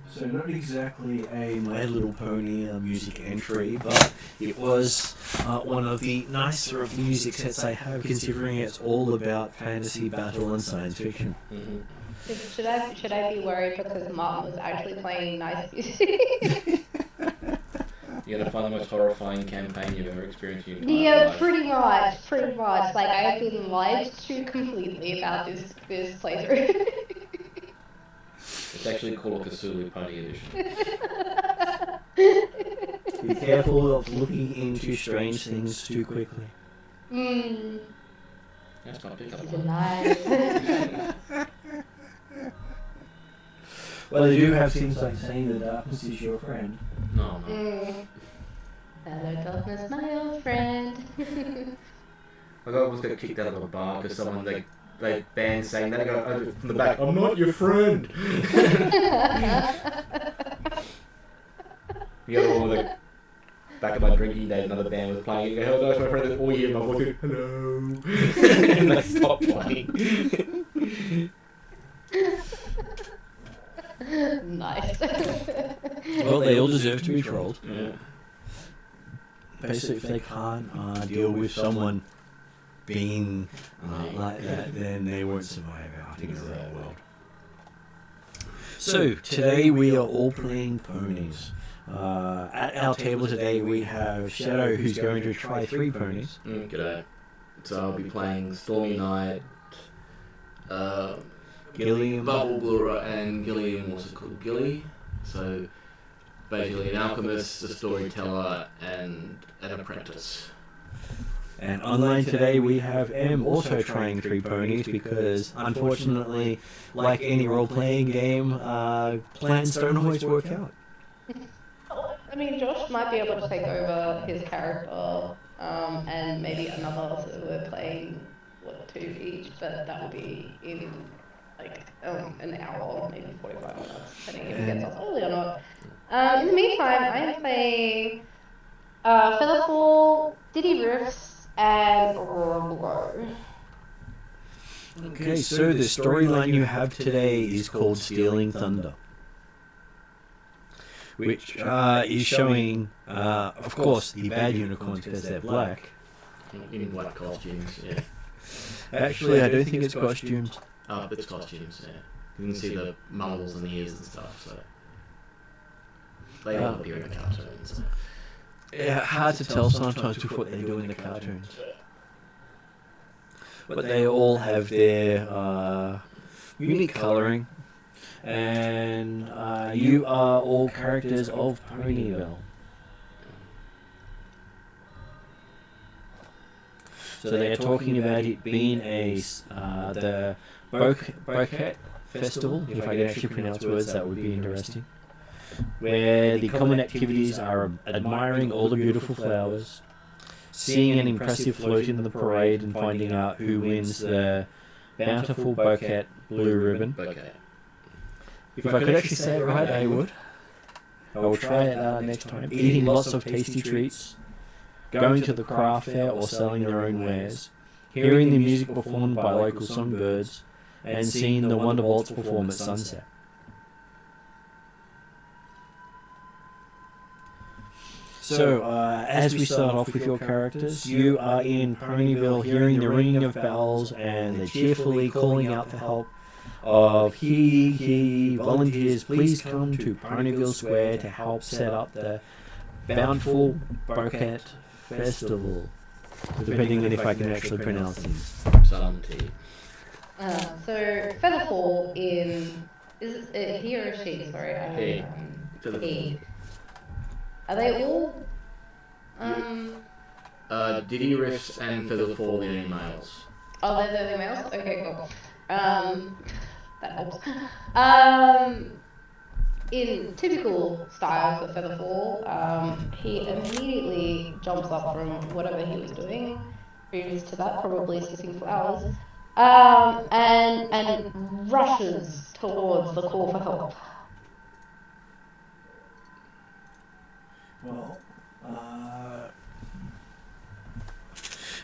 So not exactly a My Little Pony music entry, but it was one of the nicer of music sets I have, considering it's all about fantasy, battle, and science fiction. Mm-hmm. Should I be worried because Martin was actually playing nice music? You're gonna find the most horrifying campaign you've ever experienced in your entire Yeah, life. pretty much. Like I've been lied to completely about this playthrough. It's actually called Cthulhu Pony Edition. Be careful of looking into strange things too quickly. That's not pick up He's on. alive. Well, they do have things like saying the darkness is your friend. No. Hello, darkness, my old friend. I almost got kicked out of a bar because someone they banned saying that. I go from the back, I'm not your friend. The other one was like, back at my drinking days, another band was playing. You go, hello, that's my friend. All you hear my voice, hello. And they stopped playing. Nice. Well, they all deserve to be trolled. Yeah. Basically, if they can't deal with someone being like that, then they won't survive out in the real world. So, today we are all playing ponies. At our table today we have Shadow, who's going to try 3 ponies. G'day. So I'll be playing Stormy Knight, Gilliam, Bubble Blura, and Gilliam, also called Gilly. So basically an alchemist, a storyteller, and an apprentice. And online today we have M also trying 3 ponies because, unfortunately, like any role-playing game, plans don't always work out. I mean, Josh might be able to take over his character, and maybe another, so we're playing, 2 each, but that will be in, an hour, maybe 45 minutes, depending if it gets off early or not. In the meantime, I am playing Featherfall, Diddy Riffs, and Thorugh. Okay, so the storyline you have today is called Stealing Thunder, which is showing, of course, the bad unicorns because they're black. In black costumes, yeah. Actually, I don't think it's costumes. Oh, it's costumes, yeah. You can see the muzzles and the ears and stuff, so they all appear in the cartoons. So. Yeah, hard to tell sometimes with what they do in the cartoons. But they all have their unique colouring, and you are all characters of Ponyville. So they are talking about it being the Bouquet Festival. If I could actually pronounce words, that would be interesting. Where the common activities are admiring all the beautiful flowers, seeing an impressive float in the parade, and finding out who wins the bountiful Bouquet blue ribbon. Okay. If I could actually say it right, I would. I will try it next time. Eating lots of tasty treats, going to the craft fair or selling their own wares, hearing the music performed by local songbirds, and seeing the Wonderbolts perform at sunset. So, as we start off with your characters, you are in Ponyville hearing the ringing of bells and the cheerfully calling out for help of he, volunteers, please come to Ponyville Square to help set up the Bountiful Bouquet Festival. Depending on if I can actually pronounce these. Some tea. So Featherfall is it he or she? Sorry, He. he. Are they all? Diddy Riffs and Featherfall, the only males. Oh, they're the only males? Okay, cool. That helps. In typical style for Featherfall, he immediately jumps up from whatever he was doing previous to that, probably sniffing flowers, and rushes towards the call for help. Well,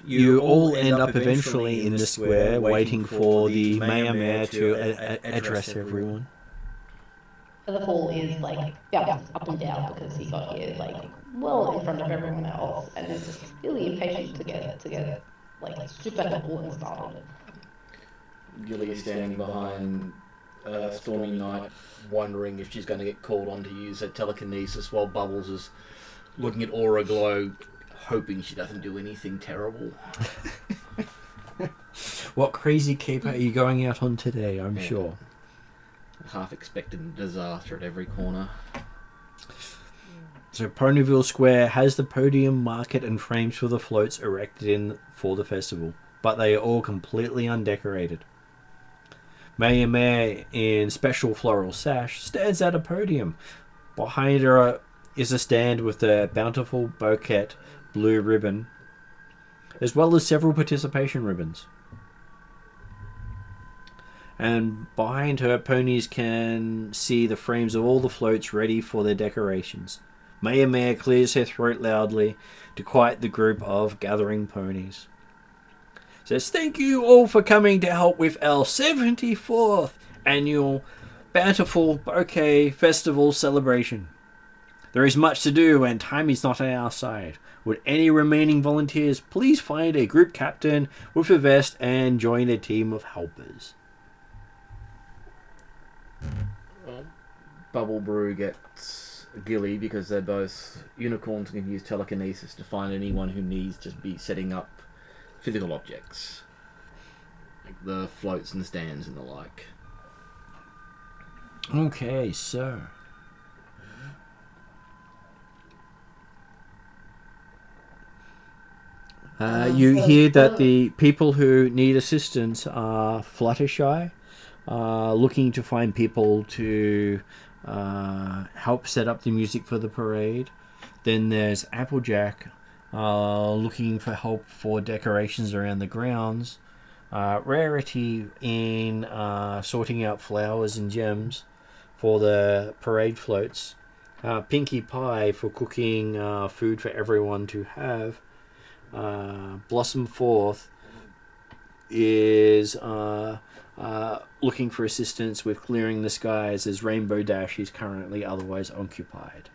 you all end up eventually in the square waiting for the mayor to address everyone. Featherfall is like bouncing up and down because he got here like well in front of everyone else and is just really impatient to get like super important started. Gilly is standing behind Stormy Knight, wondering if she's going to get called on to use her telekinesis, while Bubbles is looking at Aura Glow, hoping she doesn't do anything terrible. What crazy caper are you going out on today, I'm sure. Half-expected disaster at every corner. So Ponyville Square has the podium, market and frames for the floats erected for the festival, but they are all completely undecorated. Mayor in special floral sash stands at a podium. Behind her is a stand with the bountiful bouquet blue ribbon, as well as several participation ribbons. And behind her, ponies can see the frames of all the floats ready for their decorations. Mayor clears her throat loudly to quiet the group of gathering ponies. Says, "Thank you all for coming to help with our 74th annual Bountiful Bouquet Festival celebration. There is much to do and time is not on our side. Would any remaining volunteers please find a group captain with a vest and join a team of helpers?" Bubble Brew gets Gilly because they're both unicorns and can use telekinesis to find anyone who needs to be setting up physical objects, like the floats and the stands and the like. Okay, so you hear that the people who need assistance are Fluttershy, looking to find people to help set up the music for the parade. Then there's Applejack, looking for help for decorations around the grounds. Rarity in sorting out flowers and gems for the parade floats. Pinkie Pie for cooking food for everyone to have. Blossom Fourth is looking for assistance with clearing the skies, as Rainbow Dash is currently otherwise occupied.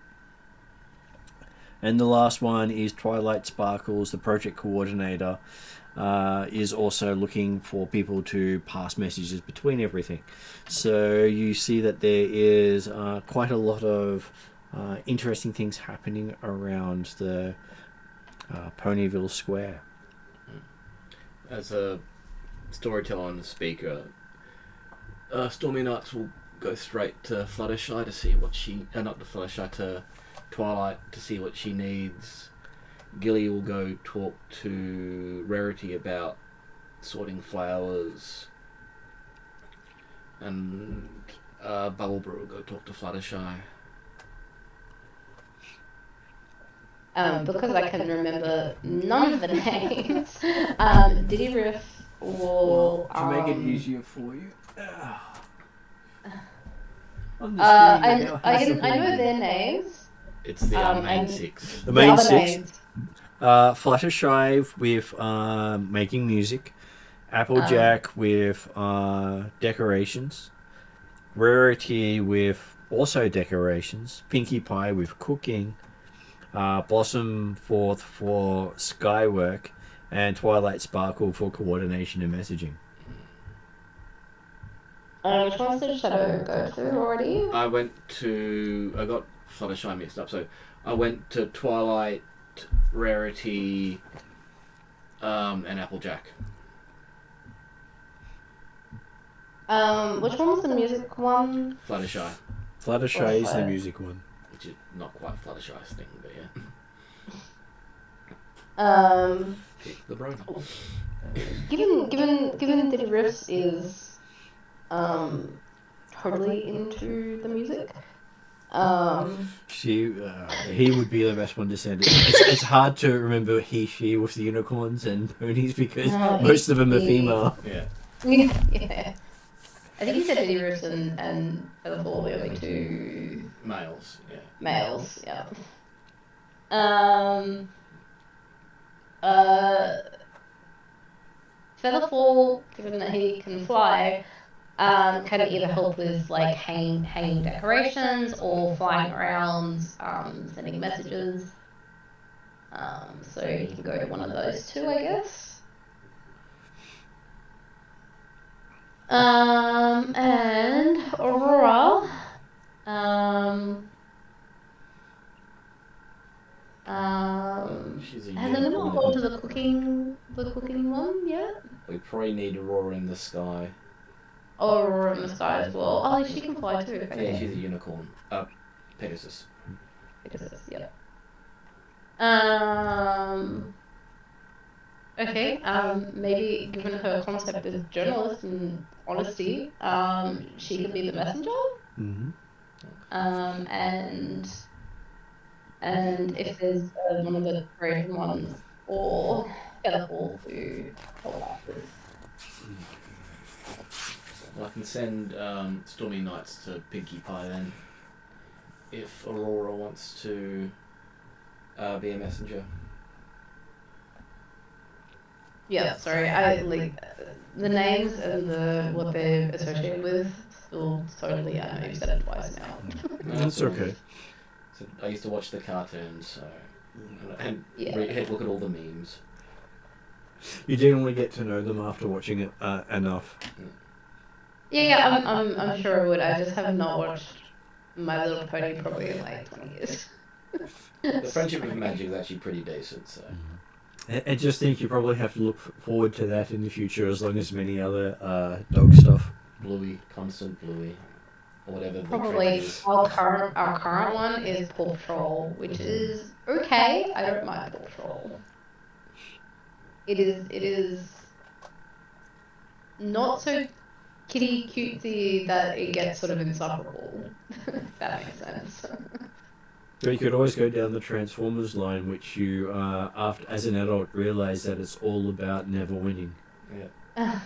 And the last one is Twilight Sparkles, the project coordinator, is also looking for people to pass messages between everything. So you see that there is quite a lot of interesting things happening around the Ponyville Square. As a storyteller and speaker, Stormy Nights will go straight to Fluttershy to see what she... not to Fluttershy, to Twilight to see what she needs. Gilly will go talk to Rarity about sorting flowers. And Bubble Brew will go talk to Fluttershy. Because I can remember none of the names, Diddy Riff will... to make it easier for you... I know their names. It's the main six. The main other six. names. Fluttershy with making music. Applejack with decorations. Rarity with also decorations. Pinkie Pie with cooking. Blossom Fourth for skywork. And Twilight Sparkle for coordination and messaging. Which ones did Shadow go to already? I got Fluttershy mixed up, so I went to Twilight, Rarity, and Applejack. Which one was the music one? Fluttershy. Fluttershy is the music one. which is not quite Fluttershy's thing, but yeah. Pick the brony. Given that Riffs is totally into the music. He would be the best one to send it. It's hard to remember she with the unicorns and ponies because most of them are female. Yeah. Yeah. I think he said Diddy Riffs and Featherfall were the only two Males, yeah. males, yeah. Featherfall, given that he can fly, can either help with like hanging decorations or flying around, sending messages. So he can go to one of those two, I guess. And Aurora, She's a has anyone unicorn. gone to the cooking one yet? We probably need Aurora in the sky. Oh, Aurora in the sky as well. Oh, she can fly too. Okay. Yeah, she's a unicorn. Pegasus. Pegasus, yep. Okay, maybe given her concept as journalist and honesty, she could be the messenger. Mm-hmm. And if there's one of the creation ones or Featherfall to help out with. Well, I can send Stormy Knights to Pinkie Pie then. If Aurora wants to be a messenger. Yeah, sorry, I like the names and what they're associated with. Still totally, I know you've said it twice now. That's okay. So I used to watch the cartoons, so and Yeah. look at all the memes. You generally get to know them after watching it enough. Yeah, I'm sure I would. I just have not watched My Little Pony probably in like 20 years. The Friendship of Magic is actually pretty decent, so. I just think you probably have to look forward to that in the future, as long as many other dog stuff. Bluey, constant Bluey, or whatever. Probably our current one is Paw Patrol, which is okay. I don't mind Paw Patrol. It is not so kitty cutesy that it gets sort of insufferable. If that makes sense. But you could always go down the Transformers line, which you, after as an adult, realise that it's all about never winning. Yeah.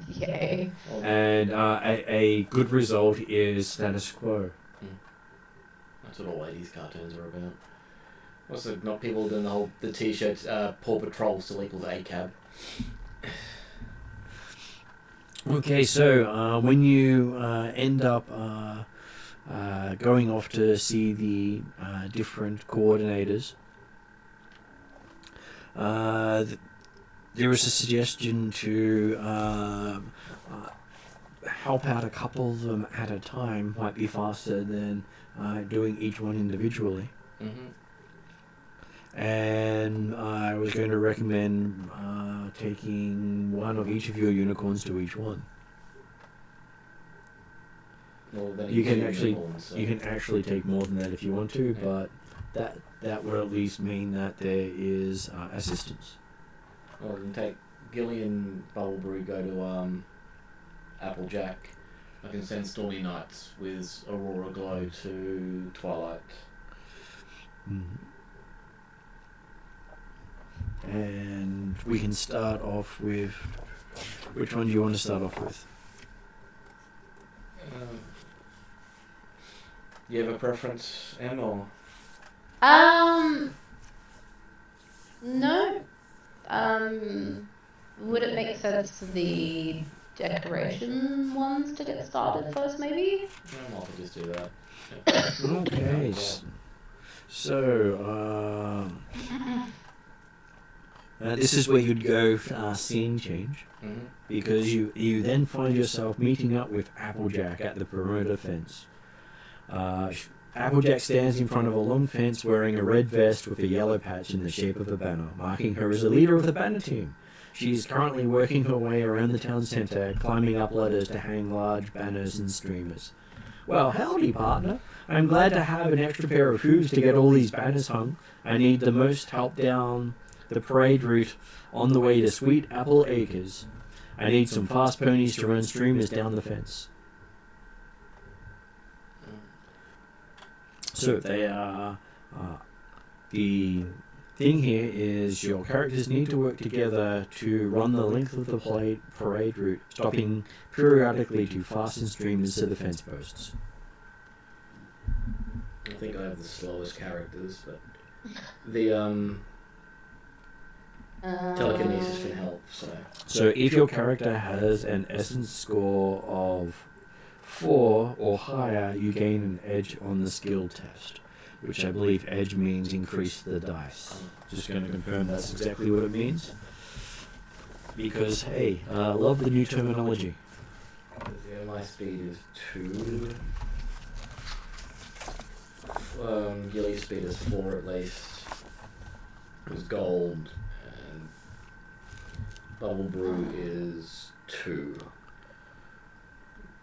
Yay. And a good result is status quo. That's what all 80s cartoons are about. Also, not people doing the t-shirts, Paw Patrol still equals ACAB. Okay, so when you end up going off to see the different coordinators, there is a suggestion to help out a couple of them at a time. Might be faster than doing each one individually. Mm-hmm. And I was going to recommend taking one of each of your unicorns to each one. Well, then You can unicorns, actually take more than that if you want to, but that would at least mean that there is assistance. Well, you can take Gillian Bubbleberry, go to Applejack. I can send Stormy Knights with Aurora Glow to Twilight. And we can start off with... Which one do you want to start off with? You have a preference, Em, or? No. Would it make sense for the decoration ones to get started first, maybe? No, I could just do that. Okay. So, this is where you'd go scene change, because you then find yourself meeting up with Applejack at the perimeter fence. Applejack stands in front of a long fence wearing a red vest with a yellow patch in the shape of a banner, marking her as the leader of the banner team. She is currently working her way around the town centre, climbing up ladders to hang large banners and streamers. Well, howdy, partner. I'm glad to have an extra pair of hooves to get all these banners hung. I need the most help down the parade route on the way to Sweet Apple Acres. I need some fast ponies to run streamers down the fence. So they are... the thing here is your characters need to work together to run the length of the parade route, stopping periodically to fasten streamers to the fence posts. I think I have the slowest characters, but the telekinesis can help. So if your character has an essence score of 4 or higher, you gain an edge on the skill test, which I believe edge means increase the dice. Just going to confirm that's exactly what it means. Because, hey, love the new terminology. Yeah, my speed is 2. Gilly's speed is 4 at least. It was gold, and Bubble Brew is 2.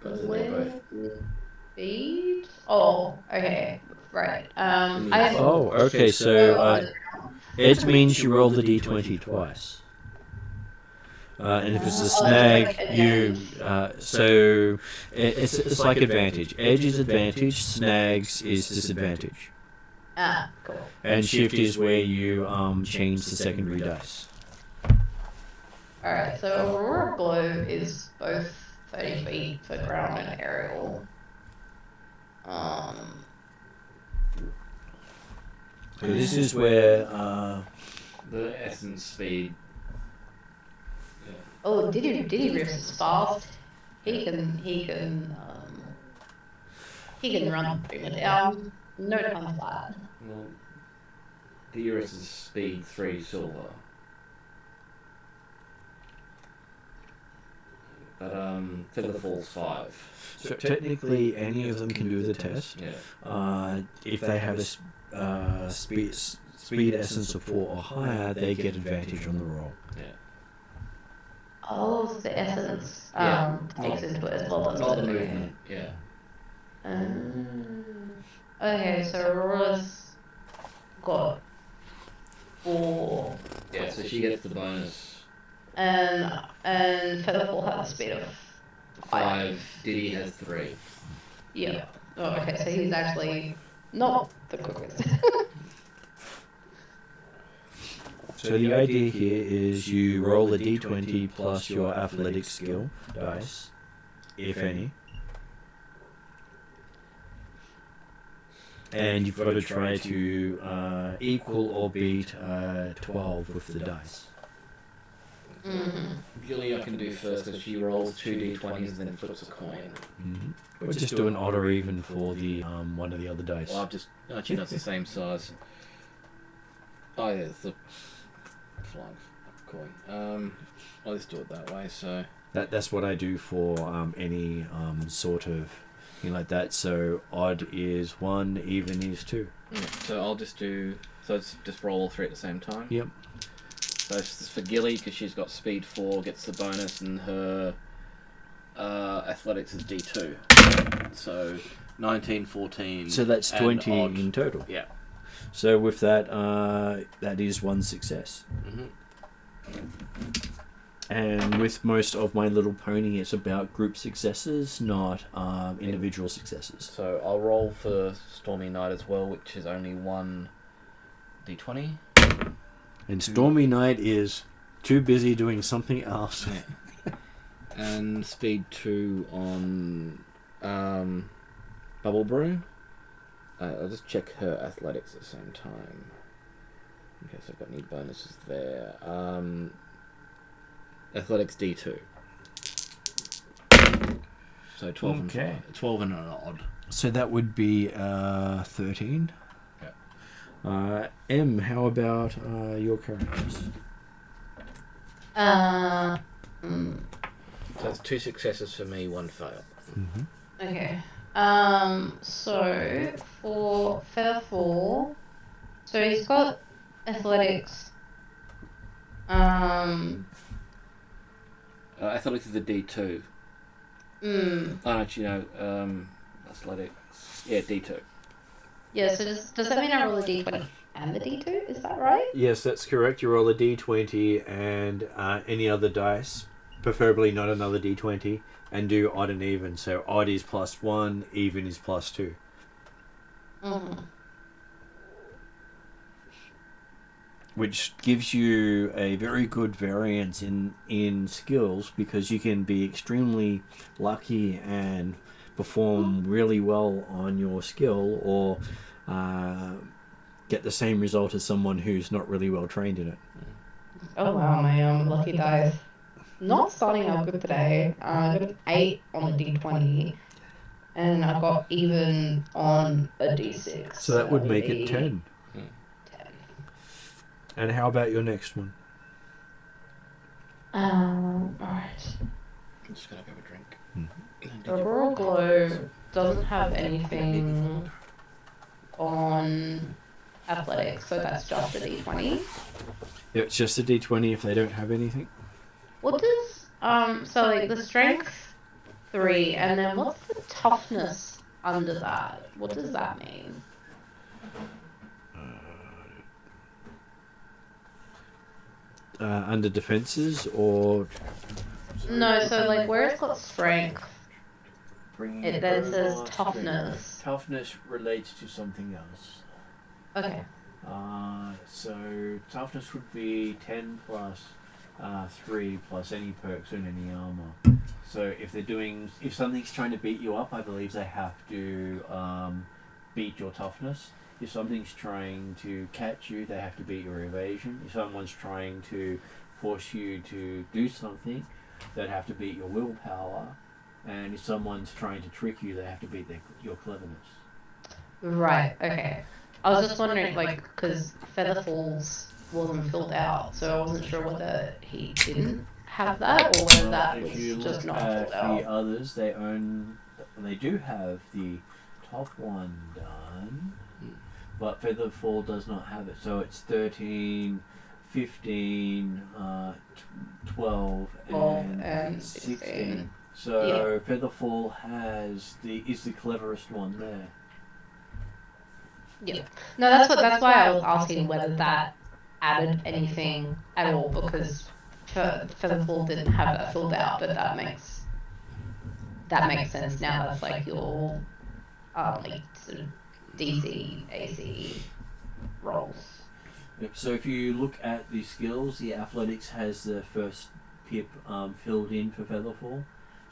But they're both. Speed? Oh, okay. Right. Okay, so edge means you roll the d20 twice. And if it's a snag, so it's like advantage. Edge is advantage, snags is disadvantage. Ah, cool. And shift is where you change the secondary dice. Alright, so Aurora Blow is both 30 feet for ground and aerial. So this is where The essence speed. Yeah. Oh, Diddy Riffs is fast. He can run pretty much down. No time flat. Well, the Eurus is speed 3 silver. But Featherfall's 5. so technically any of them can do the test. Yeah. If they have a speed essence of 4 or higher, they get advantage on the roll. Yeah. Oh, so the essence takes into it as well, doesn't Not it? the movement. Yeah. Okay, so Aurora's got 4. Yeah. So she gets the bonus. And Featherfall has a speed of 5. Diddy has 3. Yeah. Oh, okay, so he's actually not the quickest. So the idea here is you roll a d20 plus your athletic skill dice, if any. And you've got to try to equal or beat 12 with the dice. Gilly I can do first because she rolls 2 d20s and then flips a coin. Or just do an odd or even for the one of the other dice. Well, actually that's the same size. Oh yeah, it's the flying coin. I'll just do it that way. So That's what I do for any sort of thing like that. So odd is 1, even is 2. yeah, so I'll just do. So it's just roll all 3 at the same time. Yep. So it's for Gilly because she's got speed 4, gets the bonus, and her athletics is d2. So 19, 14. So that's and 20 odd. in total. Yeah. So with that, that is 1 success. And with most of My Little Pony, it's about group successes, not individual successes. So I'll roll for Stormy Night as well, which is only 1 d20. And Stormy Night is too busy doing something else. Yeah. And speed 2 on Bubble Brew. I'll just check her athletics at the same time. Okay, so I've got any bonuses there. Athletics D2. So 12 Okay. and 5. 12 and an odd. So that would be 13. Yeah. M, how about your characters? So that's 2 successes for me, 1 fail. Okay. So for Featherfall, so he's got athletics. Athletics is a D2. Oh, actually, no. athletics. Yeah, D2. Yeah, so does that mean I roll a d20 and the d2? Is that right? Yes, that's correct. You roll a d20 and any other dice, preferably not another d20, and do odd and even. So odd is +1, even is +2. Mm-hmm. Which gives you a very good variance in skills, because you can be extremely lucky and perform really well on your skill, or get the same result as someone who's not really well trained in it. Oh wow, my lucky dice. Not starting out good today. I got an 8 on the d20, and I got even on a d6. So that would make it 10. 10. And how about your next one? Alright. I'm just gonna have a drink. The Royal Glow doesn't have anything on athletics, so that's just a d20. Yeah, it's just a d20 if they don't have anything. What does so like the strength 3, and then what's the toughness under that? What does that mean? Under defenses, or No, so like where it's got strength, Bringing it then over says strength. toughness. Toughness relates to something else. Okay. So toughness would be 10 plus 3 plus any perks and any armor. So if something's trying to beat you up, I believe they have to beat your toughness. If something's trying to catch you, they have to beat your evasion. If someone's trying to force you to do something, they'd have to beat your willpower. And if someone's trying to trick you, they have to beat your cleverness. Right, okay. I was just wondering, like, because Featherfalls wasn't filled out, so I wasn't sure whether he didn't have that or whether that was If you just look not at filled out. the others, they do have the top one done, but Featherfall does not have it. So it's 13, 15, 12, and 16. So Yeah. Featherfall is the cleverest one there. Yeah. No, that's why I was asking whether that added anything at all, because Featherfall didn't have that filled out, but that makes sense now. That's like your like sort of DC AC rolls. Yep. So if you look at the skills, the athletics has the first pip filled in for Featherfall,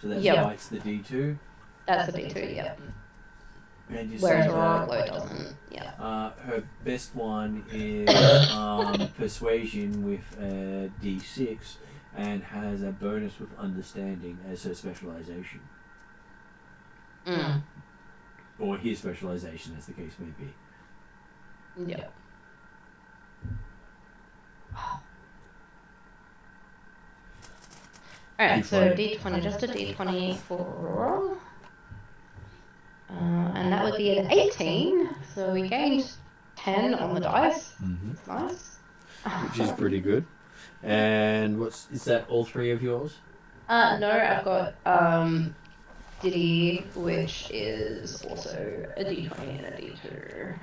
so that's why it's the D2. That's the D2, yeah. And you Whereas see Aurora that, Glow doesn't. Yeah. her best one is Persuasion with a D6, and has a bonus with Understanding as her specialization. Mm. Or his specialization, as the case may be. Yeah. Alright, so D20, just a D20 for Aurora. And that would be an 18, so we gained 10 on the dice. That's nice. Which is pretty good. And is that all three of yours? No, I've got Diddy, which is also a D20 and a D2.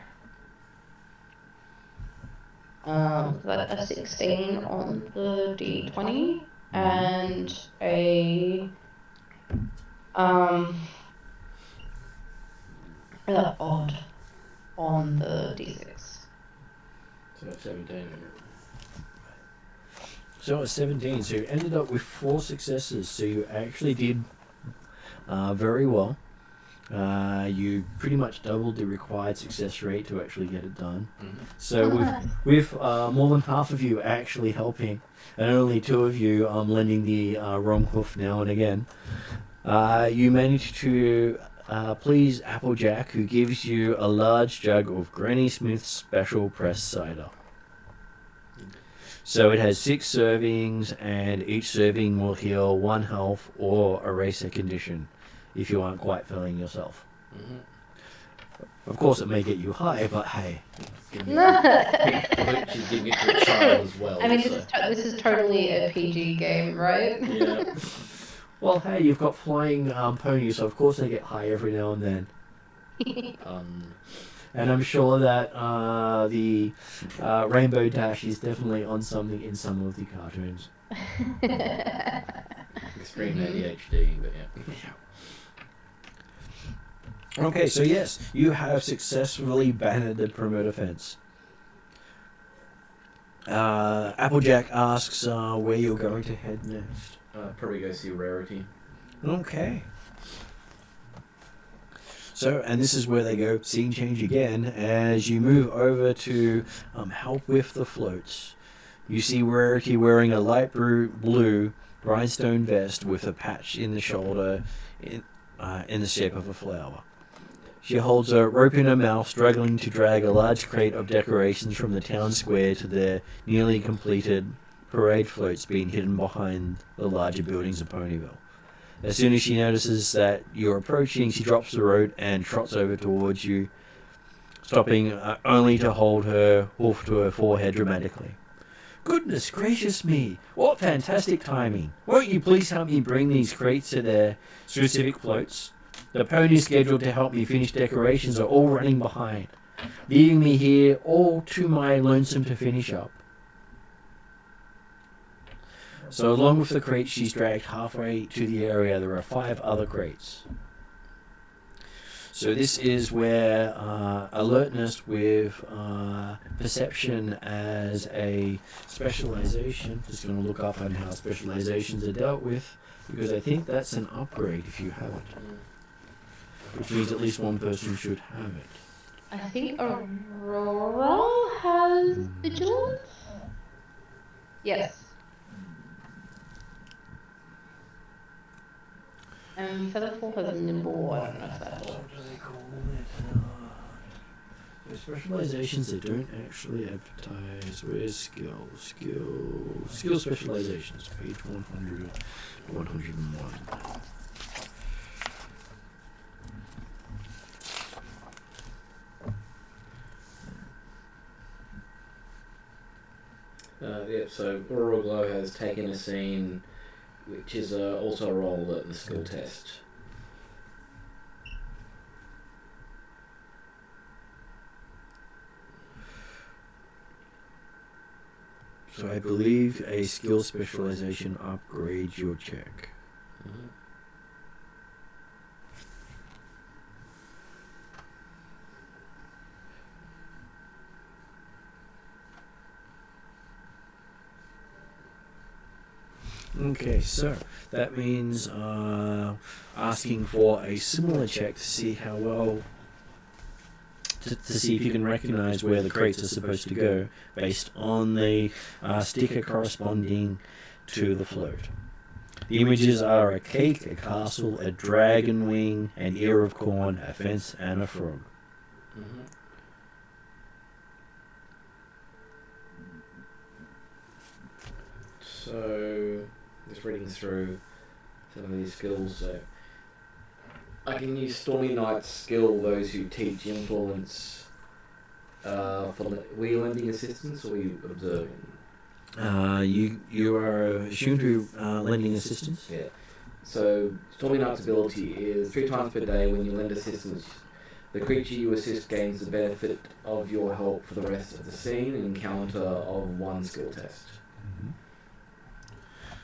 Got a 16 on the D20 and a odd on the D6. So 17. So it's 17. So you ended up with 4 successes. So you actually did very well. You pretty much doubled the required success rate to actually get it done. So with more than half of you actually helping, and only 2 of you lending the wrong hoof now and again, you managed to please Applejack, who gives you a large jug of Granny Smith's special pressed cider. So it has 6 servings, and each serving will heal 1 health or erase a condition if you aren't quite feeling yourself. Of course, it may get you high, but hey. She's giving it to a child as well. I mean, this is totally a PG game, right? Yeah. Well, hey, you've got flying ponies, so of course they get high every now and then. And I'm sure that the Rainbow Dash is definitely on something in some of the cartoons. Extreme ADHD, but yeah. Okay, so yes, you have successfully bannered the perimeter fence. Applejack asks where you're going to head next. Probably go see Rarity. Okay. So, and this is where they go scene change again as you move over to help with the floats. You see Rarity wearing a light blue rhinestone vest with a patch in the shoulder in the shape of a flower. She holds a rope in her mouth, struggling to drag a large crate of decorations from the town square to their nearly completed parade floats being hidden behind the larger buildings of Ponyville. As soon as she notices that you're approaching, she drops the rope and trots over towards you, stopping only to hold her hoof to her forehead dramatically. Goodness gracious me, what fantastic timing. Won't you please help me bring these crates to their specific floats? The ponies scheduled to help me finish decorations are all running behind, leaving me here all to my lonesome to finish up. So along with the crates she's dragged halfway to the area, there are 5 other crates. So this is where alertness with perception as a specialization, just going to look up on how specializations are dealt with, because I think that's an upgrade if you have it. Which means at least one person should have it. I think Aurora has vigilance? Yes. And Featherfall has nimble. I don't know if that helps. What do they call it? There's specializations that don't actually advertise. Where's skill specializations, page 100, 101. So Aurora Glow has taken a scene, which is also a role in the skill test. So I believe a skill specialization upgrades your check. Mm-hmm. Okay, so that means asking for a similar check to see how well, to see if you can recognize where the crates are supposed to go based on the sticker corresponding to the float. The images are a cake, a castle, a dragon wing, an ear of corn, a fence, and a frog. Mm-hmm. So, just reading through some of these skills. So, I can use Stormy Knight's skill, those who teach influence. Were you lending assistance or were you observing? You are assumed to be lending assistance. Yeah. So, Stormy Knight's ability is 3 times per day when you lend assistance. The creature you assist gains the benefit of your help for the rest of the scene and encounter of 1 skill test. Mm-hmm.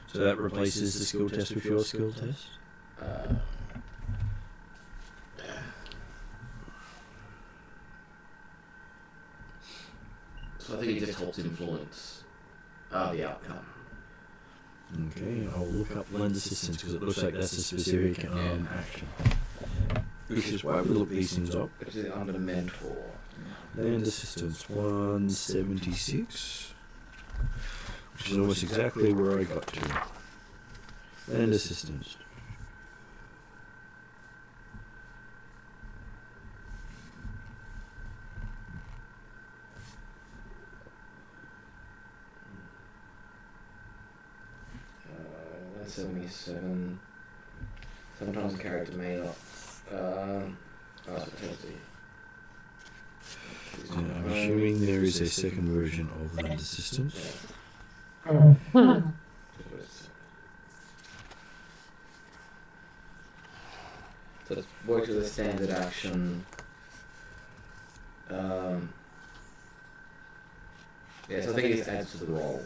So that replaces the skill test with your skill test? So I think it just helps influence the outcome. Okay, I'll look up lend assistance because it looks like that's a specific action. Which is why we look these things up. Which is under mentor. Land assistance 176, which is almost exactly where I got to. Land assistance. That's 77. Sometimes a character may not. Let's see. I'm assuming there is a second version of land assistance. So let's work with a standard action Yeah, so I think it just adds to the roll.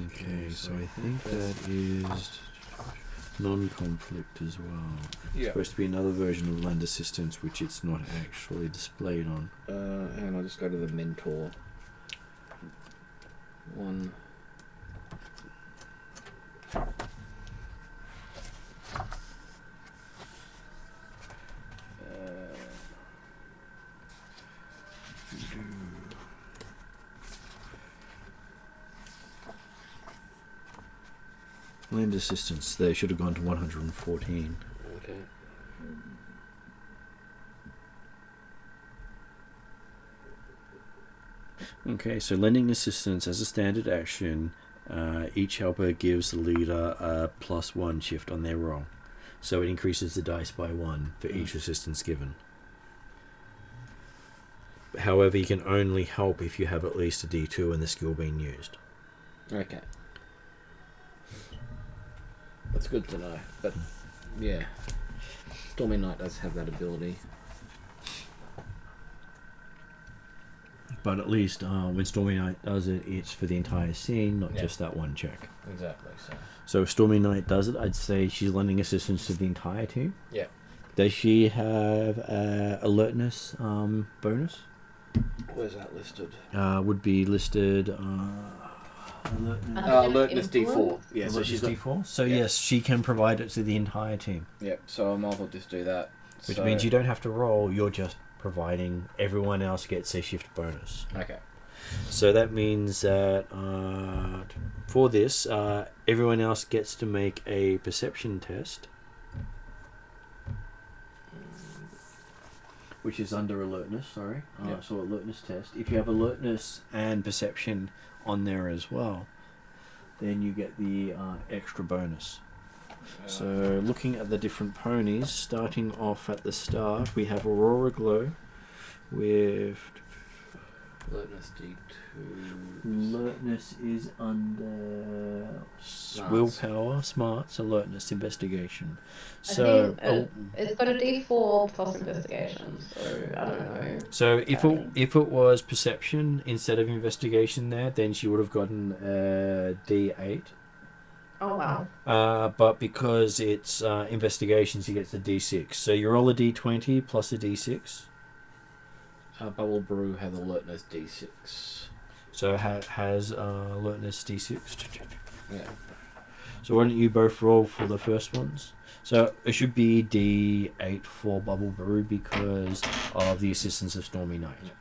Okay, so I think that is non-conflict as well. Yeah. It's supposed to be another version of land assistance, which it's not actually displayed on. And I'll just go to the mentor. One. Land assistance, they should have gone to 114. Okay. Okay, so lending assistance as a standard action, each helper gives the leader a +1 shift on their roll. So it increases the dice by 1 for each assistance given. However, you can only help if you have at least a D2 in the skill being used. Okay. That's good to know. But yeah, Stormy Knight does have that ability. But at least when Stormy Knight does it, it's for the entire scene, not Yeah. just that one check. Exactly. So if Stormy Knight does it, I'd say she's lending assistance to the entire team. Yeah. Does she have alertness bonus? Where's that listed? Would be listed. Alertness D4. Yeah, so she's got D4. So yeah. yes, she can provide it to the entire team. Yeah, so I might as well just do that. Which means you don't have to roll. You're just providing. Everyone else gets a shift bonus. Okay. So that means that for this, everyone else gets to make a perception test, which is under alertness. Sorry, Yep. So alertness test. If you have alertness and perception on there as well, then you get the extra bonus. So looking at the different ponies, starting off at the start, we have Aurora Glow with Alertness D2. alertness is under Smarts. willpower, smarts, alertness, investigation. I So think it's got a D4 plus investigation, so I don't know. so if it was perception instead of investigation there, then she would have gotten a D8. Oh wow. But because it's investigation, she gets a D6. So you roll a D20 plus a D6. Bubble Brew has alertness D6. So has alertness D6. Yeah. So why don't you both roll for the first ones? So it should be D8 for Bubble Brew because of the assistance of Stormy Knight.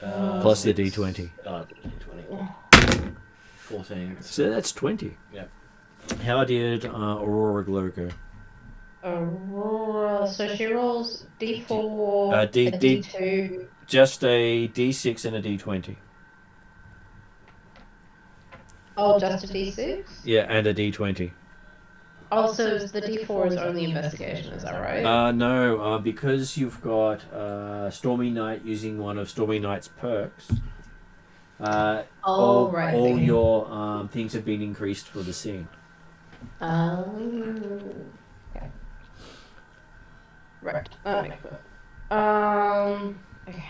Plus the D20. D20. 14. So that's 20. Yeah. How did Aurora Glow go? Aurora, so she rolls D4, Uh, a D- D- D2. Just a D6 and a D20. Oh, just a D6? Yeah, and a D20. Oh, so the D4 is only investigation, is that right? No, because you've got Stormy Knight using one of Stormy Knight's perks. Right. All Okay. your things have been increased for the scene. Okay. Right. That makes sense. Okay.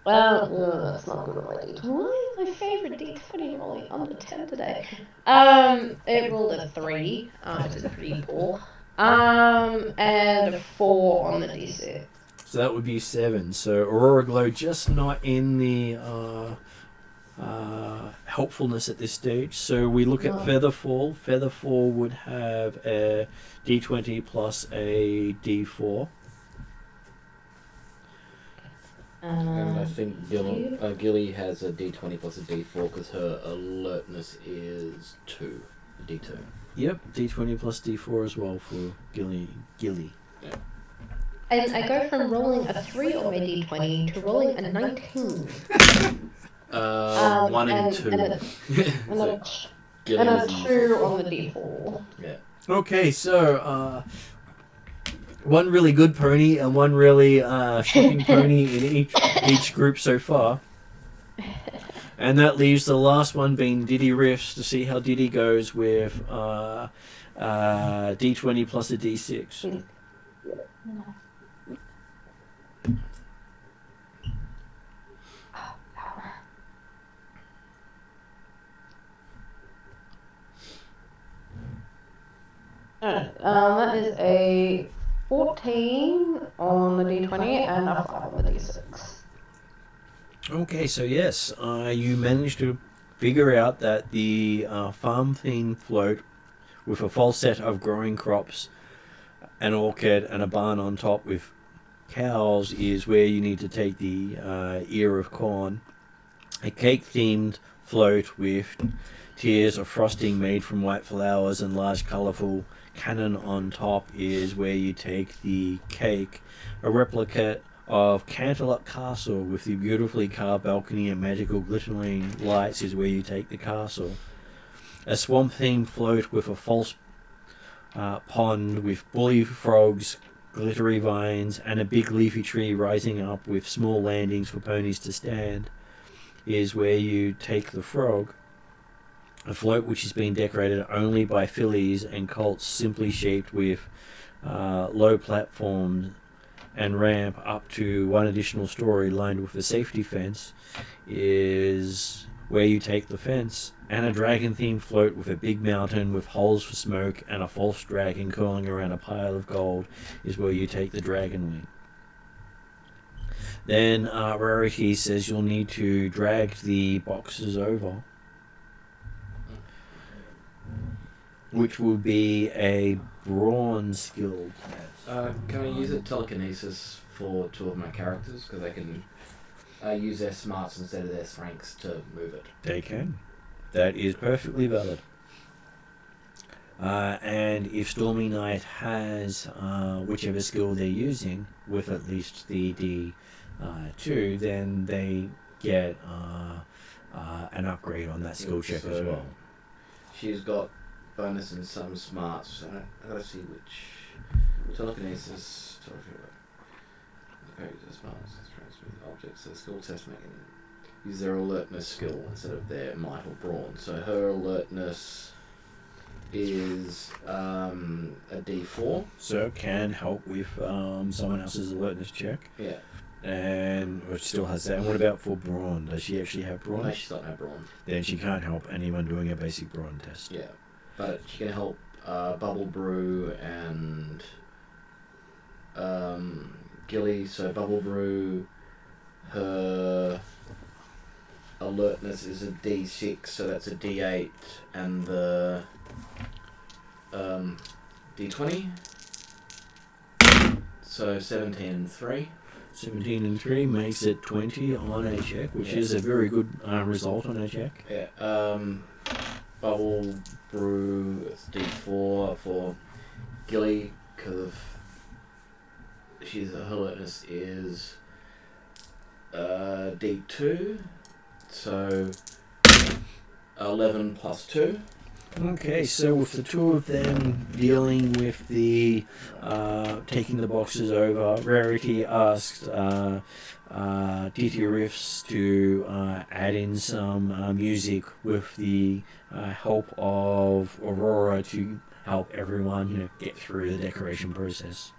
Well, that's not good on my D20. Why is my favourite D20 rolling under 10 today? It rolled a 3, which is pretty poor. And a 4 on the D6. So that would be 7. So Aurora Glow just not in the helpfulness at this stage. So we look at Featherfall. Featherfall would have a D20 plus a D4. And I think Gilly has a D20 plus a D4 because her alertness is 2. A D2. Yep, D20 plus D4 as well for Gilly. Yeah. And I go from rolling a 3 on my D20 to rolling a 19. 1 and 2. And a Gilly and a was 2 on the D4. Yeah. Okay, so one really good pony and one really shocking pony in each group so far. And that leaves the last one being Diddy Riffs to see how Diddy goes with D20 plus a D6. That is a 14 on the D20 and a 5 on the D6. Okay, so yes, you managed to figure out that the farm-themed float with a full set of growing crops, an orchard, and a barn on top with cows is where you need to take the ear of corn. A cake-themed float with tiers of frosting made from white flowers and large colourful cannon on top is where you take the cake. A replica of Canterlot Castle with the beautifully carved balcony and magical glittering lights is where you take the castle. A swamp-themed float with a false pond with bully frogs, glittery vines, and a big leafy tree rising up with small landings for ponies to stand is where you take the frog. A float which is being decorated only by fillies and colts, simply shaped with low platforms and ramp up to one additional story lined with a safety fence is where you take the fence. And a dragon-themed float with a big mountain with holes for smoke and a false dragon curling around a pile of gold is where you take the dragon wing. Then Rarity says you'll need to drag the boxes over, which will be a brawn skill test. Can I use a telekinesis for two of my characters? Because I can use their smarts instead of their strengths to move it. They can. That is perfectly valid. And if Stormy Knight has whichever skill they're using with at least the D2, then they get an upgrade on that skill check as well. She's got bonus in some smarts. I gotta see which. Telekinesis. Smarts. Objects. So skill test making. Use their alertness skill instead of their might or brawn. So her alertness is a D4. So can help with someone else's alertness check. Yeah. And it still has that. And what about for brawn? Does she actually have brawn? No, she's got no brawn. Then she can't help anyone doing a basic brawn test. Yeah. But she can help Bubble Brew and Gilly. So Bubble Brew, her alertness is a D6, so that's a D8, and the D20. So 17 and 3. 17 and 3 makes it 20 on a check, which is a very good result on a check. Yeah. Bubble Brew, it's D4 for Gilly, because her alertness is D2, so 11 plus 2. Okay, so with the two of them dealing with the taking the boxes over, Rarity asked DT Riffs to add in some music with the help of Aurora to help everyone get through the decoration process.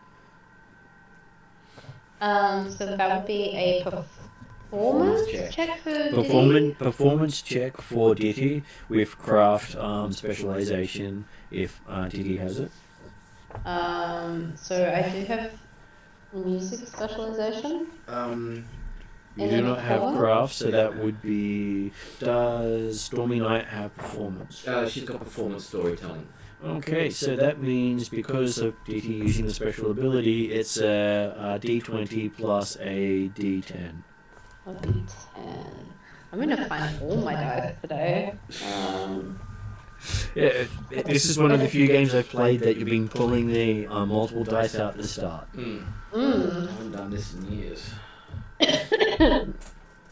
So that would be a performance check for Diddy? Performance check for Diddy with craft specialization if Diddy has it. So I do have music specialization. You do not have craft, so that would be... Does Stormy Knight have performance? She's got performance storytelling. Okay, so that means because of DT using the special ability, it's a D20 plus a D10. A D10. I'm going to find all my dice today. Yeah, this is one of the few games I've played that you've been pulling the multiple dice out at the start. I haven't done this in years.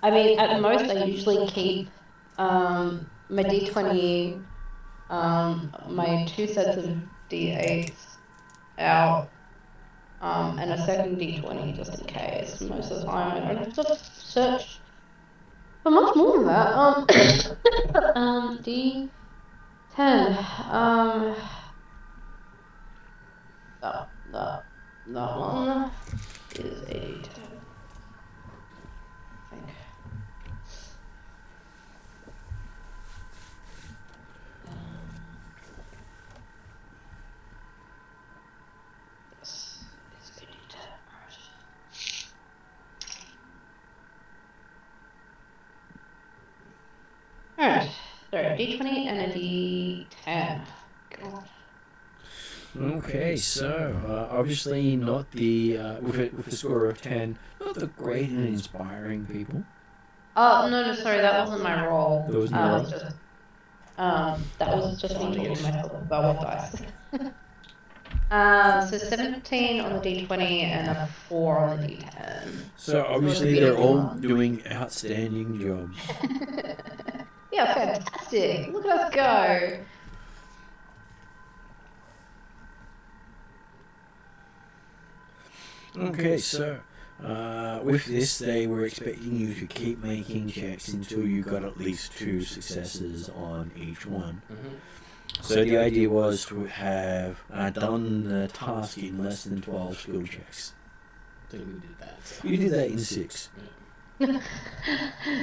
I mean, at most I usually keep my D20, my 2 sets of D8s out and a second d20 just in case. Most of the time, I don't have to search for much more than that. D10. That one is a d10. I think. Yes, it's a d10. Alright, so d20 and a d10. God. Okay, so obviously not the with a score of 10, not the great and inspiring people. No, sorry, that wasn't my roll. That wasn't your roll? Just, that was just me talking to myself about what dice. So 17 on the d20 and a 4 on the d10. So obviously they're all doing outstanding jobs. Yeah, fantastic. Look at us go. Okay, so with this, they were expecting you to keep making checks until you got at least 2 successes on each one. So the idea was to have done the task in less than 12 skill checks. I think we did that. So. You did that in 6.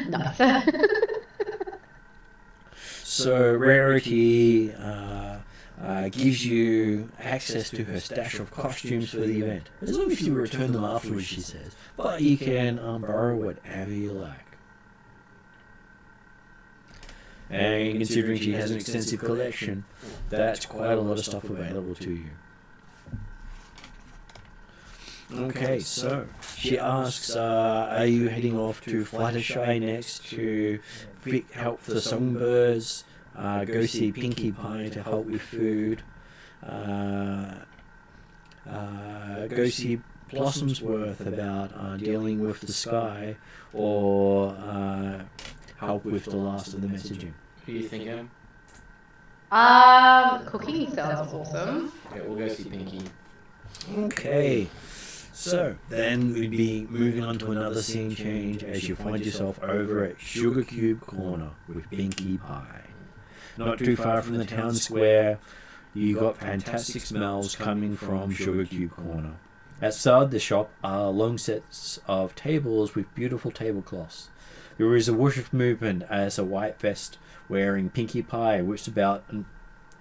Nice. So Rarity gives you access to her stash of costumes for the event, as long as you return them afterwards, she says. But you can borrow whatever you like. And considering she has an extensive collection, that's quite a lot of stuff available to you. Okay, so she asks, are you heading off to Fluttershy next to help the songbirds, go see Pinkie Pie to help with food, go see Blossomsworth about dealing with the sky, or help with the last of the messaging? Who do you think, Em? Cooking sounds awesome. Okay, we'll go see Pinkie. Okay. So, then we'd be moving on to another scene change as you find yourself over at Sugar Cube Corner with Pinkie Pie. Not too far from the town square, you got fantastic smells coming from Sugar Cube Corner. Outside the shop are long sets of tables with beautiful tablecloths. There is a whoosh of movement as a white vest wearing Pinkie Pie whips about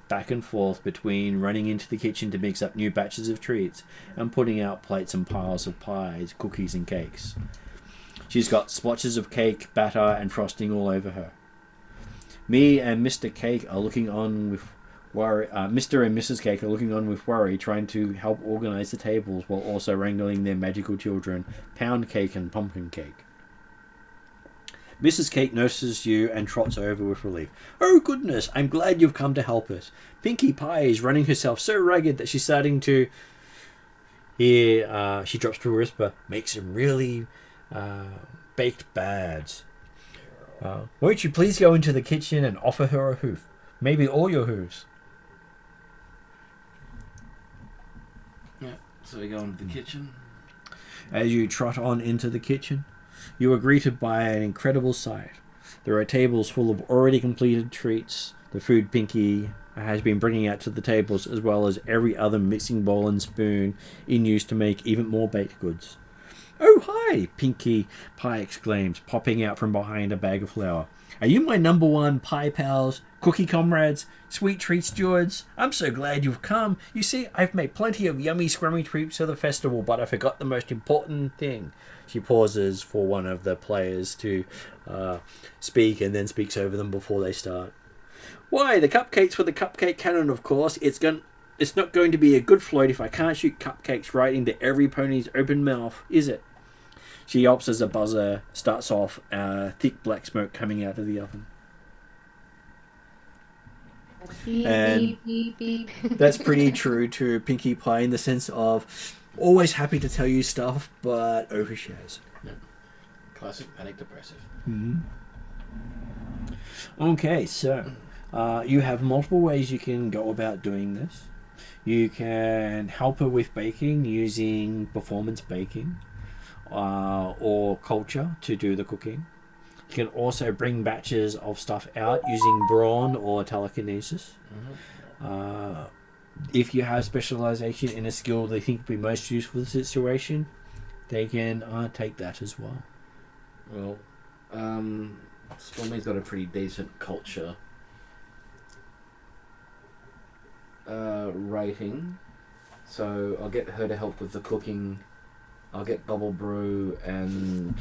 back and forth between running into the kitchen to mix up new batches of treats and putting out plates and piles of pies, cookies and cakes. She's got splotches of cake, batter and frosting all over her. Me and Mr. Cake are looking on with worry. Mr. and Mrs. Cake are looking on with worry, trying to help organise the tables while also wrangling their magical children, Pound Cake and Pumpkin Cake. Mrs. Cake notices you and trots over with relief. Oh goodness, I'm glad you've come to help us. Pinkie Pie is running herself so ragged that she's starting to... Here, she drops to a whisper, make some really baked bads. Won't you please go into the kitchen and offer her a hoof? Maybe all your hoofs. Yeah, so we go into the kitchen. As you trot on into the kitchen, you are greeted by an incredible sight. There are tables full of already completed treats, the food Pinkie has been bringing out to the tables, as well as every other mixing bowl and spoon in use to make even more baked goods. Oh, hi, Pinkie Pie exclaims, popping out from behind a bag of flour. Are you my number one pie pals, cookie comrades, sweet treat stewards? I'm so glad you've come. You see, I've made plenty of yummy scrummy treats for the festival, but I forgot the most important thing. She pauses for one of the players to speak and then speaks over them before they start. Why, the cupcakes for the cupcake cannon, of course. It's not going to be a good float if I can't shoot cupcakes right into every pony's open mouth, is it? She yelps as a buzzer starts off, thick black smoke coming out of the oven. Beep, And beep, beep, beep. that's pretty true to Pinkie Pie in the sense of always happy to tell you stuff, but overshares. Yeah. Classic manic depressive. Mm-hmm. Okay, so you have multiple ways you can go about doing this. You can help her with baking using performance baking or culture to do the cooking. You can also bring batches of stuff out using brawn or telekinesis. If you have specialization in a skill they think would be most useful for the situation, they can take that as well. Well, Stormy's got a pretty decent culture rating, so I'll get her to help with the cooking. I'll get Bubble Brew and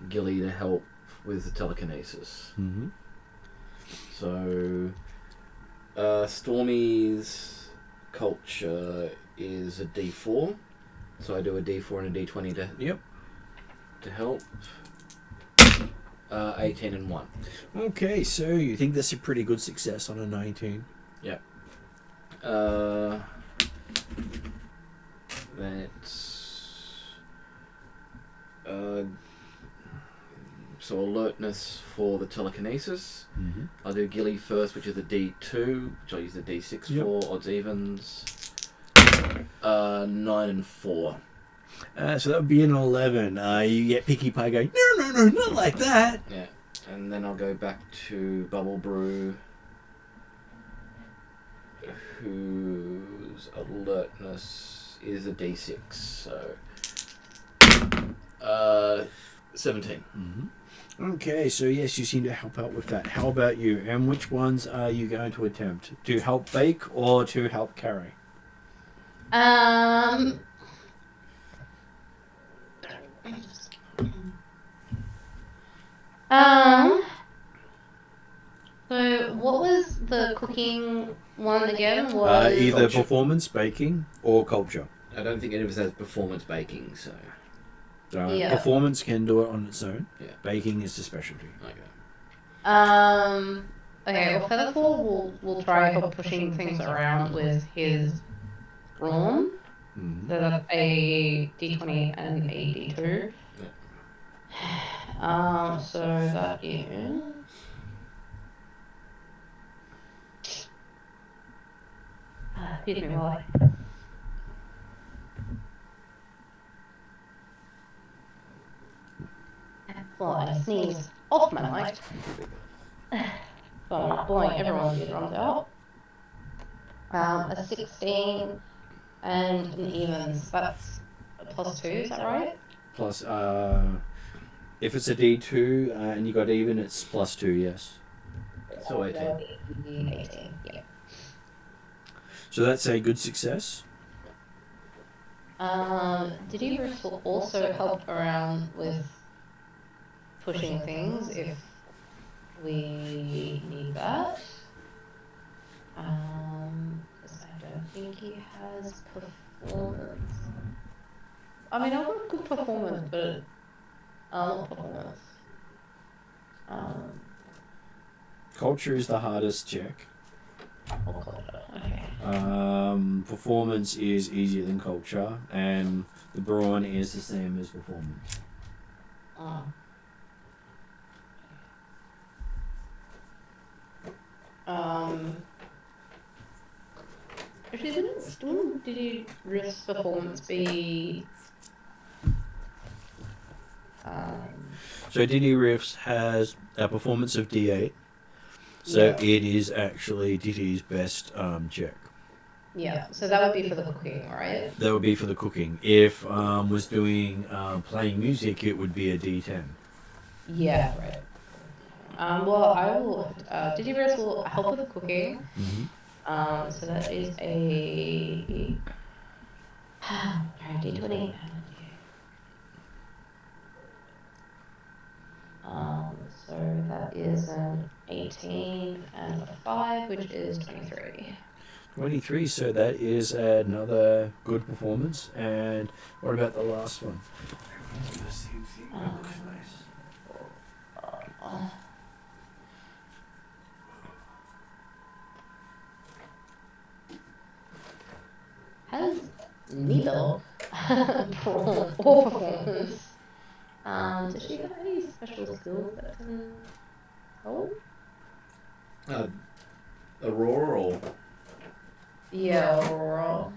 Gilly to help with the telekinesis. Mm-hmm. So, Stormy's culture is a D4, so I do a D4 and a D20 to help. 18 and 1. Okay, so you think that's a pretty good success on a 19. Yep. That's so alertness for the telekinesis. Mm-hmm. I'll do Gilly first, which is a D2, which I'll use the D6 for, odds evens. 9 and 4. So that would be an 11. You get Picky Pie going, no, not like that. Yeah, and then I'll go back to Bubble Brew, whose alertness is a D6, so 17. Mm-hmm. Okay, so yes, you seem to help out with that. How about you? And which ones are you going to attempt? To help bake or to help carry? So what was the cooking one again? Either Culture. performance, baking, or culture. I don't think any of us has performance baking, so... Performance can do it on its own. Yeah. Baking is the specialty. Okay. Okay, well, Featherfall will try help pushing things around with his brawn. Mm-hmm. So that's a D20 and a D2. So that is... Excuse me while I sneeze off my mic. So I'm not blowing everyone's eardrums out. A 16 and an evens. That's a +2, is that right? Plus, if it's a D2 and you got even, it's +2, yes. So 18. 18, yeah. So that's a good success. Did you also help around with pushing things if we need that? Because I don't think he has performance. I mean, I've got good performance, but not performance. Culture is the hardest check. Okay. Performance is easier than culture, and the brawn is the same as performance. Actually, didn't Diddy Riff's performance be? So Diddy Riffs has a performance of D8. So it is actually Diddy's best check. Yeah, so that would be for the cooking, right? That would be for the cooking. If was doing playing music, it would be a D10. Yeah, right. Well, I will. Diddy Riff will help with the cooking. Mm-hmm. So that is a D20. So that is an 18 and a 5, which is 23. 23, so that is another good performance. And what about the last one? Has neither brawn or performance. Does she have any special skills that can help? Aurora or... Yeah, overall.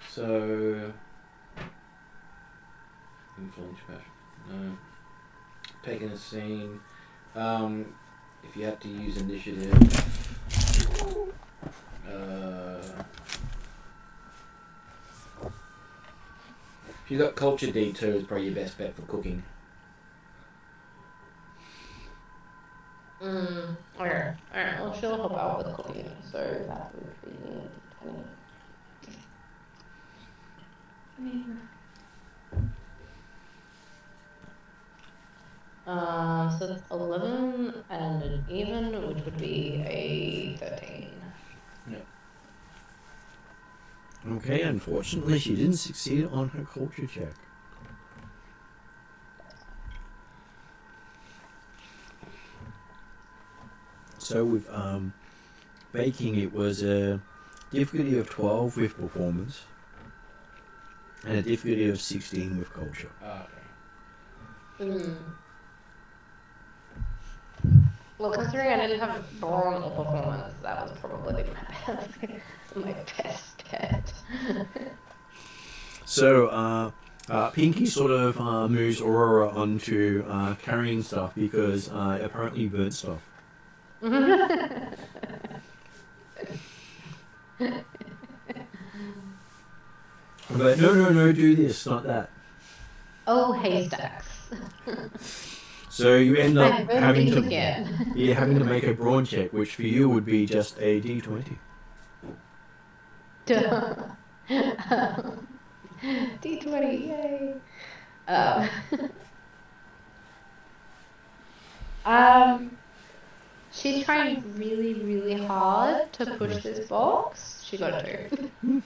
So influence passion. No. Taking a scene. If you had to use initiative. If you got culture D2, it's probably your best bet for cooking. Okay. Alright, well, she'll help out with cooking, so that would be 20. So that's 11 and an even, which would be a 13. Yep. Okay, unfortunately, she didn't succeed on her culture check. So with baking, it was a difficulty of 12 with performance, and a difficulty of 16 with culture. Okay. Well, considering I didn't have brawn or performance, that was probably my best bet. So, Pinky sort of moves Aurora onto carrying stuff because apparently you burnt stuff. But no, do this, not that. Oh, haystacks. So you end up I'm having to again. having to make a brawn check, which for you would be just a D20. D20, yay. She's trying really, really hard to push this box. She got a 2.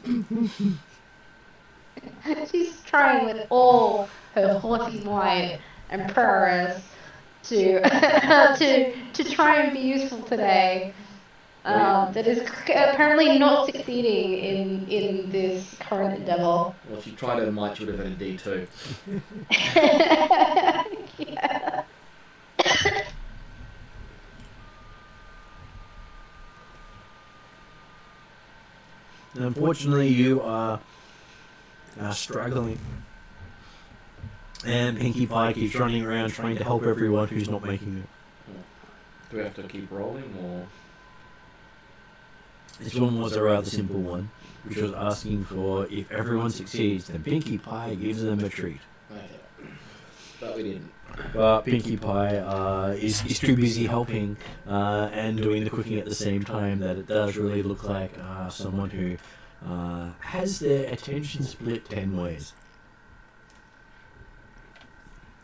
She's trying with all her haughty might and prowess to try and be useful today. That is apparently not succeeding in this current endeavor. Well, if you tried her might, you would have had a D2. Yeah. Unfortunately, you are struggling. And Pinkie Pie keeps running around trying to help everyone who's not making it. Do we have to keep rolling, or...? This one was a rather simple one, which was asking for if everyone succeeds, then Pinkie Pie gives them a treat. Okay. But we didn't. But Pinkie Pie is too busy helping and doing the cooking at the same time that it does really look like someone who has their attention split 10 ways.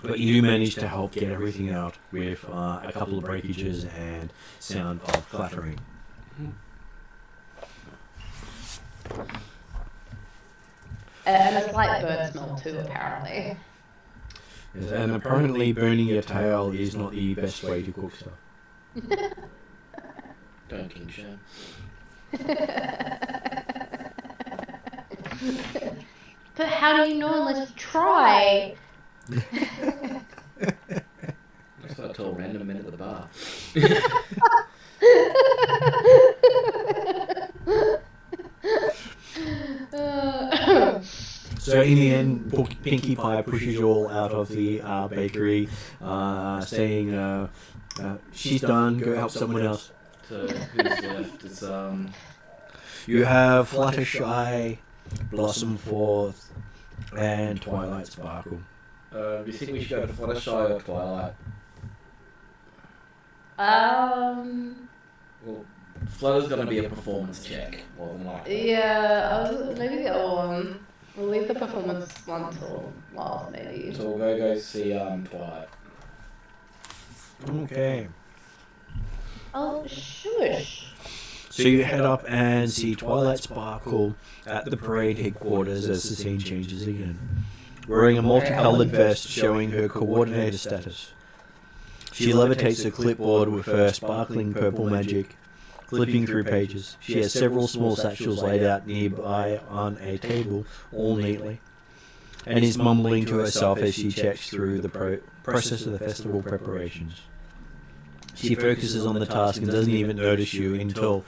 But you do manage to help get everything out with a couple of breakages and sound of clattering. And a slight bird smell too, apparently. Yes, and apparently burning your tail is not the best way to cook stuff. Don't king shame. But how do you know unless you try? That's what I told random men at the bar. So in the end, Pinkie Pie pushes you all out of the bakery, saying, she's done, go help someone else. So who's left? It's You have Fluttershy, Blossom Forth, and Twilight Sparkle. do you think we should go to Fluttershy or Twilight? Well, Flutter's gonna be a performance check, more than likely. Yeah, maybe the other one. We'll leave the performance one till last, maybe. So we'll go see Twilight. Okay. Oh, shush. So you head up and see Twilight Sparkle at the parade headquarters as the scene changes again, wearing a multicolored vest showing her coordinator status. She levitates a clipboard with her sparkling purple magic, flipping through pages. She has several small satchels laid out nearby on a table, all neatly, and is mumbling to herself as she checks through the process of the festival preparations. She focuses on the task and doesn't even notice you until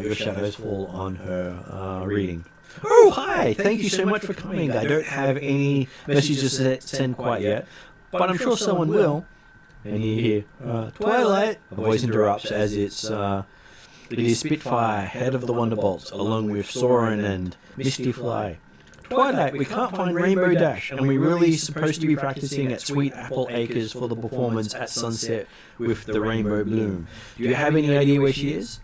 your shadows fall on her reading. Oh, hi! Thank you so much for coming. I don't have any messages to send quite yet, but I'm sure someone will. And you hear, Twilight! A voice interrupts as it is Spitfire, head of the Wonderbolts, along with Soren and Misty Fly. Twilight, we can't find Rainbow Dash, and we're really supposed to be practicing at Sweet Apple Acres for the performance at sunset with the Rainbow Bloom. Do you have any idea where she is?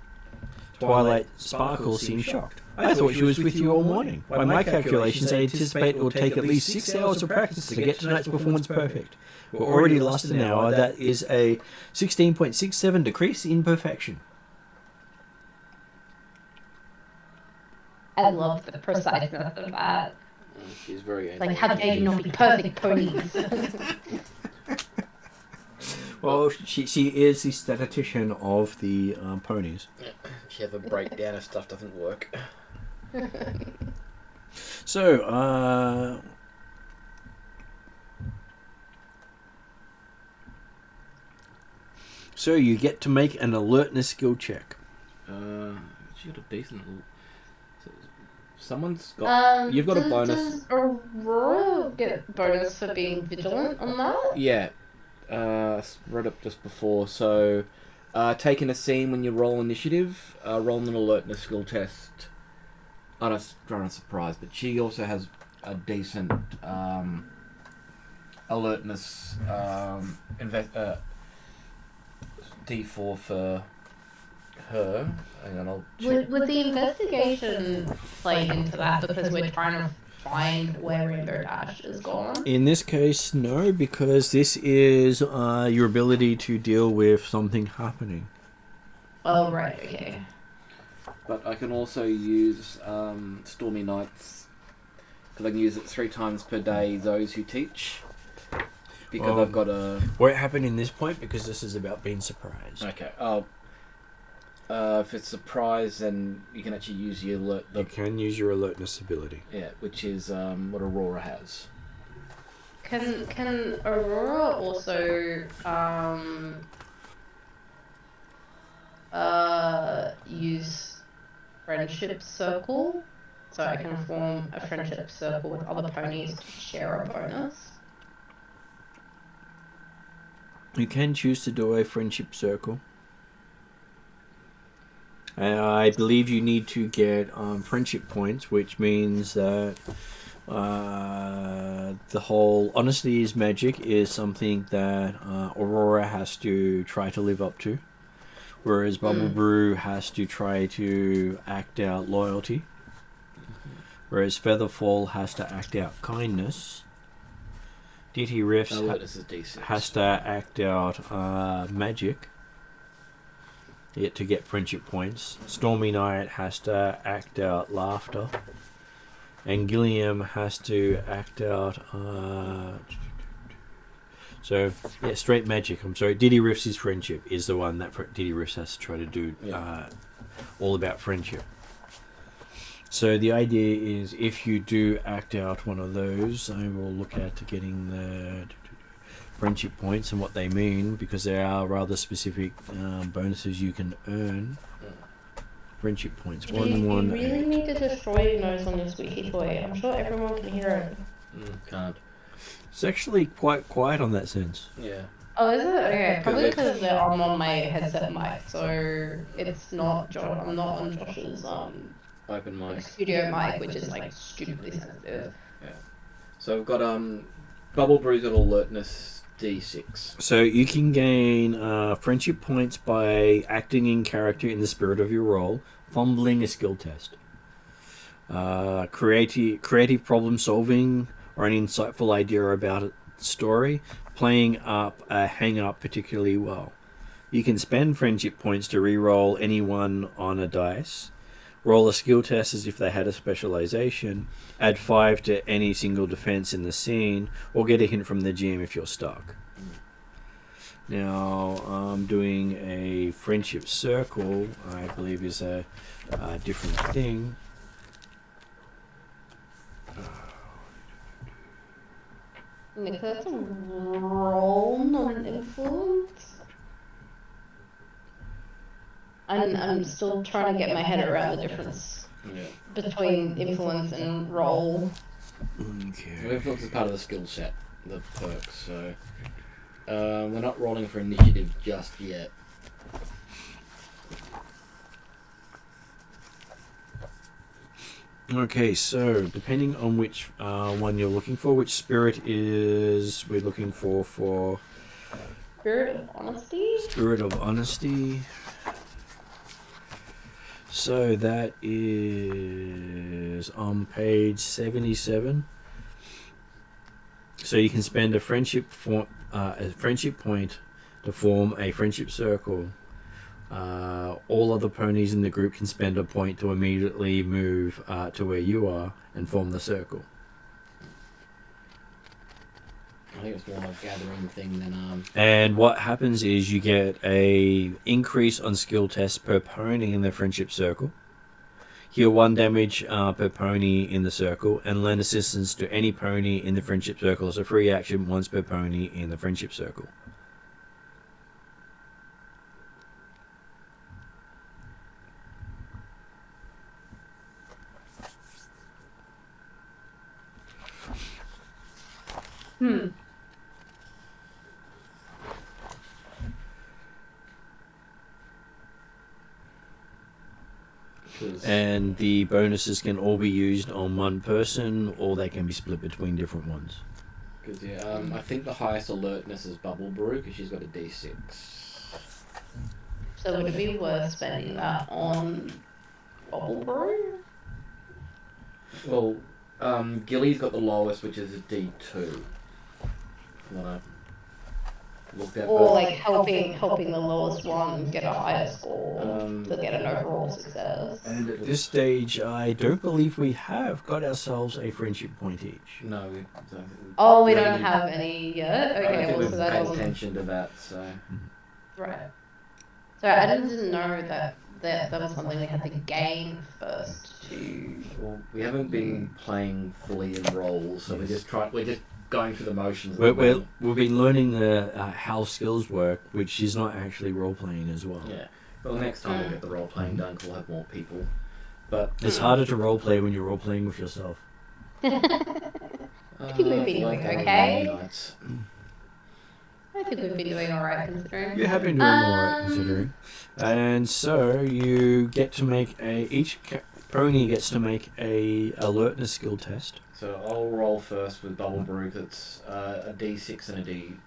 Twilight Sparkle seemed shocked. I thought she was with you all morning. By my calculations, I anticipate it will take at least 6 hours of practice to get tonight's performance perfect. We're already lost an hour. That is a 16.67 decrease in perfection. I love the preciseness of that. She's very Like, how dare you not be perfect, ponies? Well, she is the statistician of the ponies. She has a breakdown if stuff doesn't work. So, so you get to make an alertness skill check. She got a decent. Someone's got. You've got a bonus. Does Aurora get bonus for being vigilant on that? Yeah. Read up just before. So, taking a scene when you roll initiative, roll an alertness skill test. I don't trying to surprise, but she also has a decent alertness D4 for her. Hang on, I'll check. Would the investigation play into that because we're trying to find where Rainbow Dash is gone? In this case, no, because this is your ability to deal with something happening. Oh, right, okay. But I can also use Stormy Nights, because I can use it 3 times per day, those who teach. Because I've got a... Won't happen in this point, because this is about being surprised. Okay. If it's surprise, then you can actually use your alert... You can use your alertness ability. Yeah, which is what Aurora has. Can Aurora also use friendship circle? So I can form a friendship circle with other ponies to share a bonus? You can choose to do a friendship circle. I believe you need to get friendship points, which means that the whole honesty is magic is something that Aurora has to try to live up to, whereas Bubble Brew has to try to act out loyalty, whereas Featherfall has to act out kindness. DT Riffs has to act out magic to get friendship points. Stormy Night has to act out laughter. And Gilliam has to act out... So, yeah, straight magic. I'm sorry, Diddy Riffs' friendship is the one that Diddy Riffs has to try to do all about friendship. So the idea is if you do act out one of those, I will look at getting the friendship points and what they mean, because there are rather specific bonuses you can earn. Friendship points. You really need to destroy your nose on your squeaky toy. I'm sure everyone can hear it. Can't. It's actually quite quiet on that sense. Yeah. Oh, is it? Okay, probably because I'm on my headset mic, so it's not I'm not on Josh's open mic. Studio mic, which is like stupidly sensitive. Yeah. So I've got Bubble Brew's got alertness D6. So you can gain friendship points by acting in character in the spirit of your role, fumbling a skill test, creative problem solving or an insightful idea about a story, playing up a hang up particularly well. You can spend friendship points to re-roll anyone on a dice, roll a skill test as if they had a specialization, add 5 to any single defense in the scene, or get a hint from the GM if you're stuck. Now, I'm doing a friendship circle, I believe is a different thing. Nick, that's a roll, not an influence. I'm still trying to get my head around the difference between influence and roll. Okay. Well, influence is part of the skill set, the perks, so we're not rolling for initiative just yet. Okay, so depending on which one you're looking for, which spirit is we're looking for Spirit of honesty? Spirit of Honesty. So that is on page 77. So you can spend a friendship point to form a friendship circle. All other ponies in the group can spend a point to immediately move to where you are and form the circle. I think it's more of a gathering thing than And what happens is you get a increase on skill tests per pony in the friendship circle. Heal 1 damage per pony in the circle, and lend assistance to any pony in the friendship circle as a free action once per pony in the friendship circle. And the bonuses can all be used on one person, or they can be split between different ones. Because I think the highest alertness is Bubble Brew because she's got a D6. So would it be worth spending that on Bubble Brew? Well, Gilly's got the lowest, which is a D2. When I looked at Or like helping the lowest one get a higher score to get an overall success. And at this stage, I don't believe we have got ourselves a friendship point each. No, we don't have any yet? I don't Okay, think well, we've so that paid wasn't... attention to that, so... Right. So I didn't know that was something we had to gain first to... Well, we haven't been playing fully in roles, so we're just going through the motions. We've been learning the how skills work, which is not actually role playing as well. Yeah. Well, next time we'll get the role playing done, 'cause we'll have more people. But it's harder to role play when you're role playing with yourself. I think we've been doing okay. I think we've been doing alright considering. You have been doing alright considering. And so you get to make each pony gets to make a alertness skill test. So I'll roll first with Bubble Brew. That's a D6 and a D.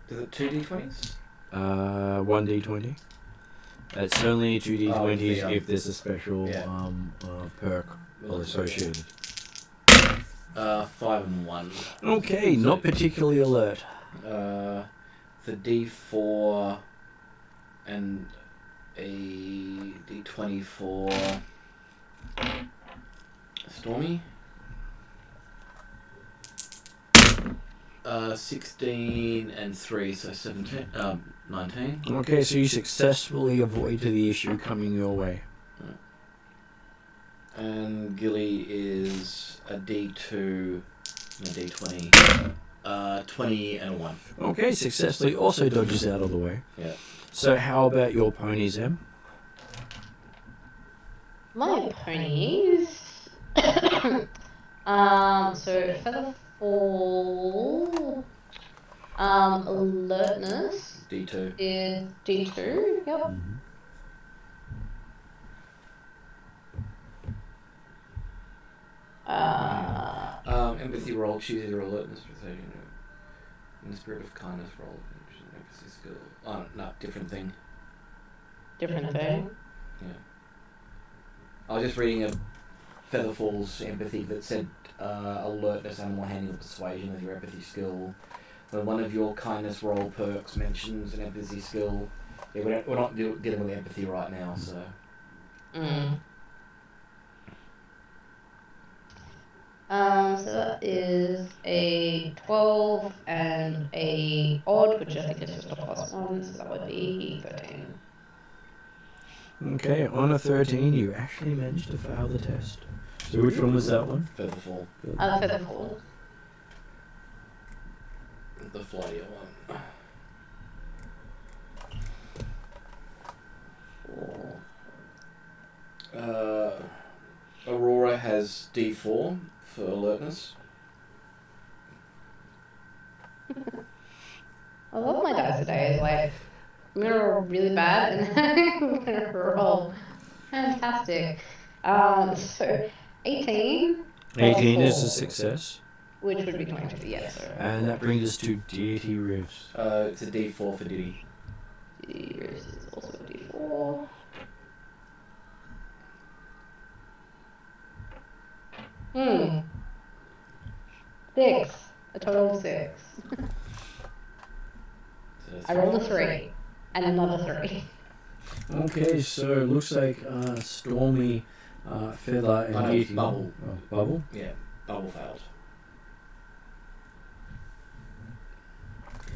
Is it 2 D20s? 1 D20. It's only 2 D20s if there's a special perk associated. 5 and 1. Okay, so not particularly alert. The D4 and a D24. Stormy. 16 and 3, so 17, 19. Okay, so you successfully avoided the issue coming your way. And Gilly is a D2 and a D20. 20 and a 1. Okay, successfully also dodges out of the way. Yeah. So how about your ponies, Em? My ponies... so Featherfall... alertness... D2. is D2, yep. Mm-hmm. Empathy roll, choose your alertness precision. In the spirit of kindness roll, empathy skill. Oh, no, different thing. Different thing? Yeah. I was just reading a Featherfall's empathy that said alertness, animal handling, or persuasion as your empathy skill. When one of your kindness roll perks mentions an empathy skill, yeah, we're not dealing with empathy right now, so. So that is a 12 and a odd, which I think is just a +1, so that would be 13. Okay, on a 13, you actually managed to fail the test. So which one was that one? Featherfall. Featherfall. The flyer one. has D4 for alertness. I love my dice today. It's like, I'm going to roll really bad and then I'm going to roll fantastic. So 18. 18 is a success. Which would be 22, yes. So And that brings us to deity rifts. It's a D4 for Diddy. D is also a D4. Hmm. 6. A total of 6. I rolled a 3. And another 3. Okay, so it looks like Stormy, Feather, and no, Deity. Bubble. Oh, Bubble? Yeah, Bubble failed.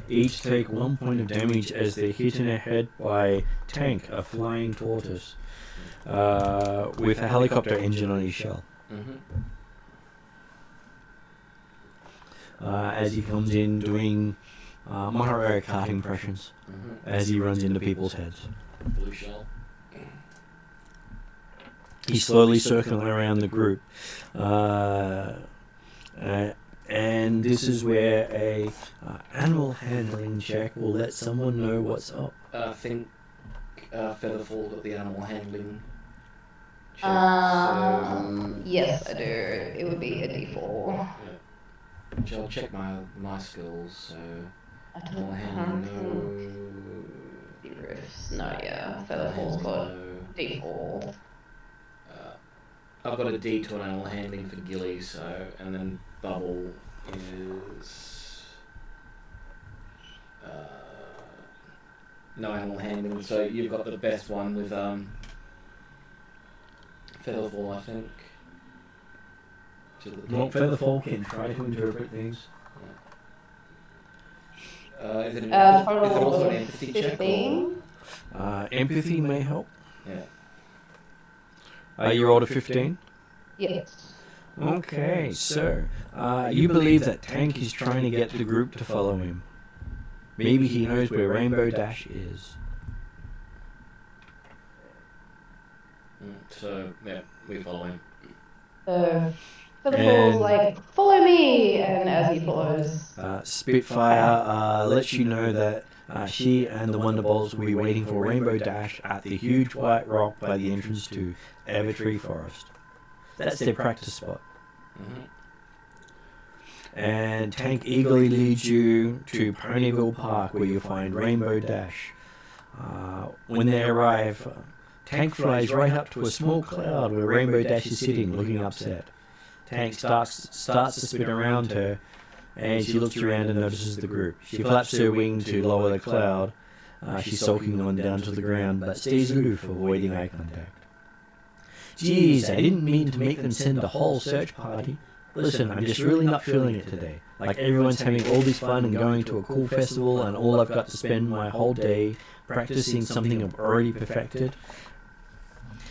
Each take 1 point of damage as they're hit in the head by Tank, a flying tortoise, with a helicopter engine on his shell. As he comes in doing Mario Kart impressions as he runs into people's heads. Blue shell. He's slowly circling around the group. And this is where a animal handling check will let someone know what's up. I think Featherfall got the animal handling check. Yes, I do. It would be a D4. Yeah. Which I'll check my skills, so... I Animal don't handling, know. Riffs. No, yeah. Featherfall's got D4. I've got a D to an animal handling for Gilly, so... And then Bubble is... no animal handling, so you've got the best one with Featherfall, I think. Well, Featherfall can try to interpret things. Is it also an empathy check? 15? Empathy may help. Yeah. You rolled a 15? Yes. Okay, so you believe that Tank is trying to get the group to follow him. Maybe he knows where Rainbow Dash is. So, yeah, we follow him. So Featherfall's like, follow me! And as he follows... Spitfire lets you know that she and the Wonderbolts will be waiting for Rainbow Dash at the huge white rock by the entrance to Evertree Forest. That's their practice spot. And Tank eagerly leads you to Ponyville Park, where you'll find Rainbow Dash. When they arrive, Tank flies right up to a small cloud where Rainbow Dash is sitting, looking upset. Tank starts to spin around her, and she looks around and notices the group. She flaps her wing to lower the cloud. She's sulking on down to the ground, but stays aloof, avoiding eye contact. Geez, I didn't mean to make them send a whole search party. Listen, I'm just really not feeling it today. Like everyone's having all this fun and going to a cool festival, and all I've got to spend my whole day practicing something I've already perfected.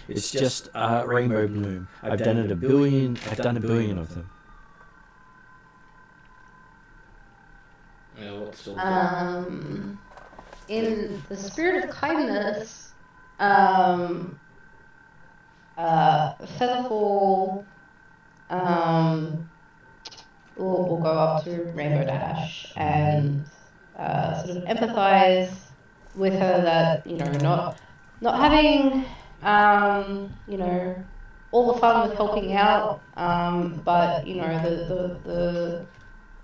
It's just Rainbow Bloom. I've done a billion of them. Yeah, what's still in the spirit of kindness, Featherfall will go up to Rainbow Dash and sort of empathize with her that, you know, not having, you know, all the fun with helping out, but, you know, the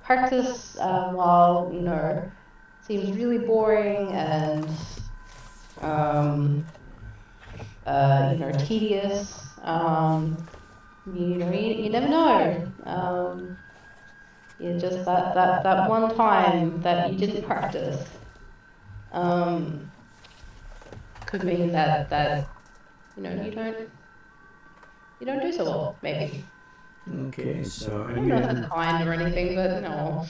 practice, while, you know, seems really boring and, you know, tedious. You know, you never know. Yeah, just that one time that you didn't practice could mean that you know you don't do so well, maybe. Okay, so I don't know if that's kind or anything, but no.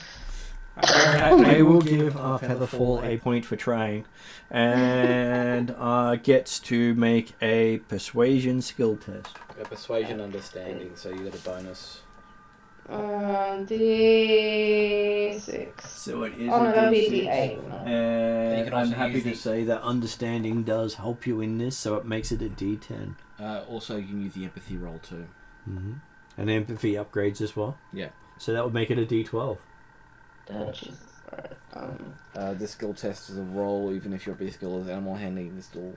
I will give Featherfall a point for trying, and gets to make a persuasion skill test. a persuasion understanding, so you get a bonus. D6. So it is Oh no, that'd be a D6. D8. And I'm happy use to the- say that understanding does help you in this, so it makes it a D10. Also, you can use the empathy roll too. Mm-hmm. And empathy upgrades as well. Yeah. So that would make it a D12. Oh, Jesus. Alright. This skill test is a roll, even if your base skill is animal handling. This still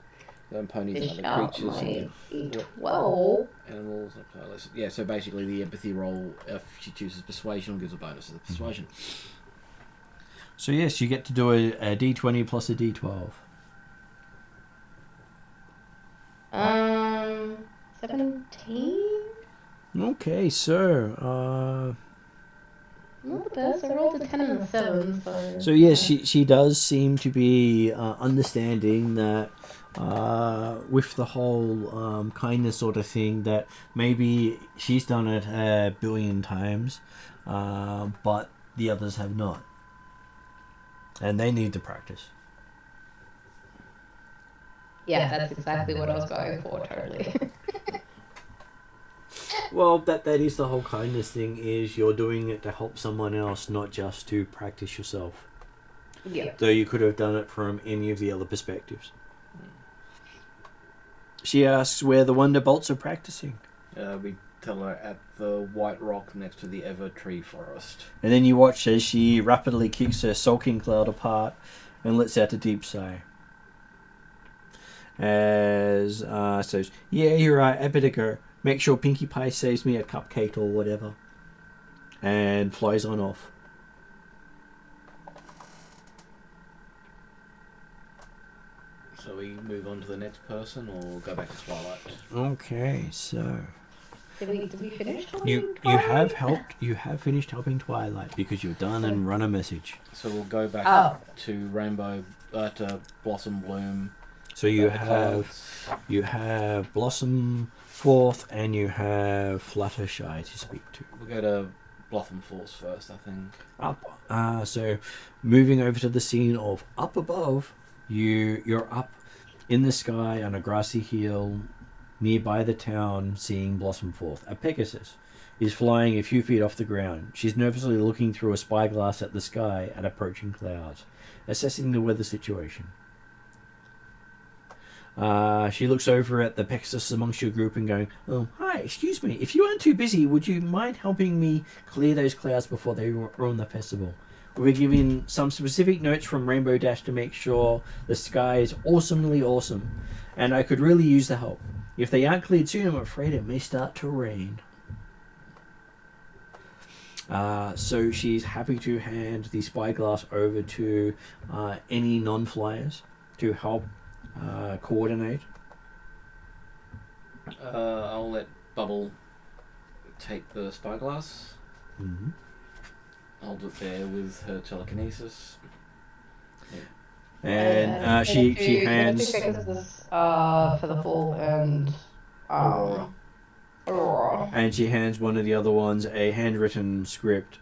ponies Fish and out other creatures. my and D12. animals. Yeah, so basically the empathy roll, if she chooses persuasion, gives a bonus to the persuasion. So yes, you get to do a D20 plus a D12. 17? Okay, so Not the best. I rolled a 10 and a 7, so... so yes, she does seem to be understanding that with the whole kindness sort of thing, that maybe she's done it a billion times, but the others have not. And they need to practice. Yeah, that's exactly what I was going for, totally. Well, that is the whole kindness thing, is you're doing it to help someone else, not just to practice yourself. Yeah. Though you could have done it from any of the other perspectives. She asks where the Wonder Bolts are practicing. We tell her at the White Rock next to the Ever Tree Forest. And then you watch as she rapidly kicks her sulking cloud apart and lets out a deep sigh. As says, yeah, you're right, I better go. Make sure Pinkie Pie saves me a cupcake or whatever. And flies on off. So we move on to the next person, or go back to Twilight? Okay, so Did we finish? you have finished helping Twilight because you've done and run a message. So we'll go back to Rainbow, to Blossom Bloom. So you have Blossom Fourth and you have Fluttershy to speak to. We'll go to Blossom Force first, I think. Up. So moving over to the scene of up above, you're up in the sky on a grassy hill nearby the town, seeing Blossom Forth. A Pegasus is flying a few feet off the ground. She's nervously looking through a spyglass at the sky at approaching clouds, assessing the weather situation. She looks over at the Pegasus amongst your group and going, oh, hi, excuse me, if you aren't too busy, would you mind helping me clear those clouds before they ruin the festival? We're giving some specific notes from Rainbow Dash to make sure the sky is awesomely awesome, and I could really use the help. If they aren't cleared soon, I'm afraid it may start to rain. So she's happy to hand the spyglass over to any non-flyers to help coordinate. I'll let Bubble take the spyglass. Mm-hmm. Hold it there with her telekinesis. Yeah. And she hands. For the Fall and Aurora. And she hands one of the other ones a handwritten script,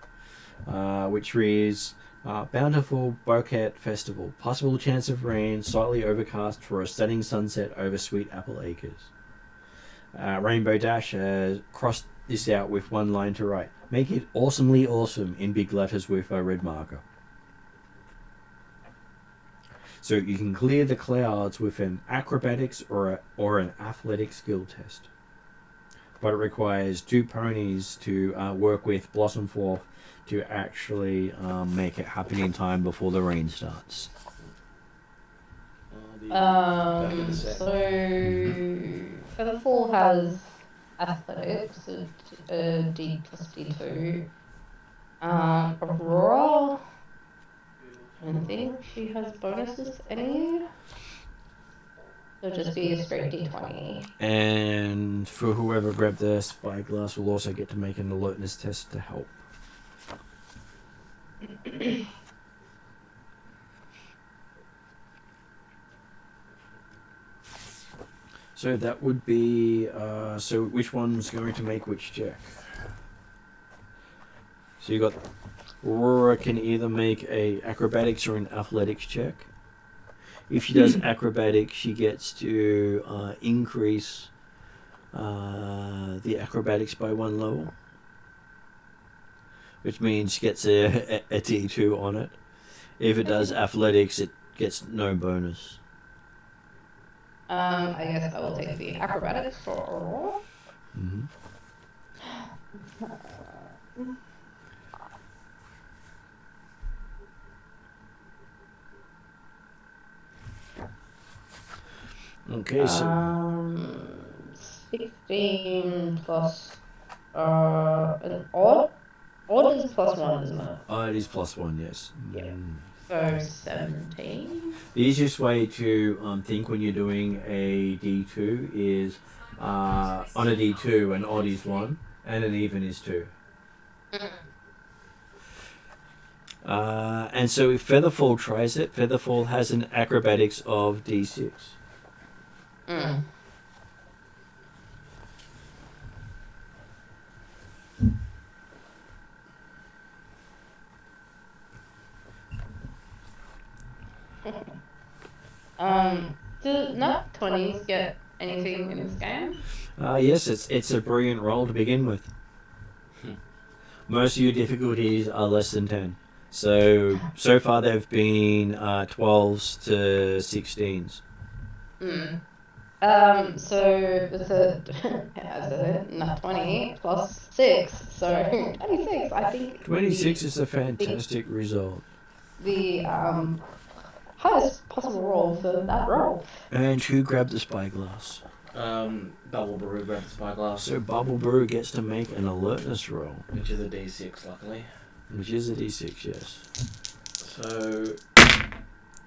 which reads, Bountiful Bouquet Festival. Possible chance of rain, slightly overcast for a stunning sunset over Sweet Apple Acres. Rainbow Dash has crossed this out with one line to write. Make it awesomely awesome in big letters with a red marker. So you can clear the clouds with an acrobatics or an athletic skill test. But it requires 2 ponies to work with Blossom Forth to actually make it happen in time before the rain starts. So for the Fall has athletics, a D plus D2. Aurora, I think she has bonuses any. It'll just be a straight D20. And for whoever grabbed the spyglass will also get to make an alertness test to help. So that would be, so which one's going to make which check? So you got, Aurora can either make a acrobatics or an athletics check. If she does acrobatics, she gets to increase the acrobatics by 1 level. Which means she gets a D2 on it. If it does athletics, it gets no bonus. I guess I will take the acrobatics for Aurora. Mm-hmm. Okay, so 16 plus an odd. Odd is plus one, isn't it? it is +1, yes. Yeah. So 17. The easiest way to think when you're doing a D2 is on a D2 an odd is 1 and an even is 2. And so if Featherfall tries it, Featherfall has an acrobatics of D6. Mm. Do nat 20s get anything in this game? Yes, it's a brilliant roll to begin with. Most of your difficulties are less than 10. So far they've been 12s to 16s. Mm. So that's a, as I said, nat 20 plus 6, so 26. I think 26 is a fantastic result. the highest possible roll for that roll. And who grabbed the spyglass? Bubble Brew grabbed the spyglass. So Bubble Brew gets to make an alertness roll. Which is a D6, luckily. Which is a D6, yes. So,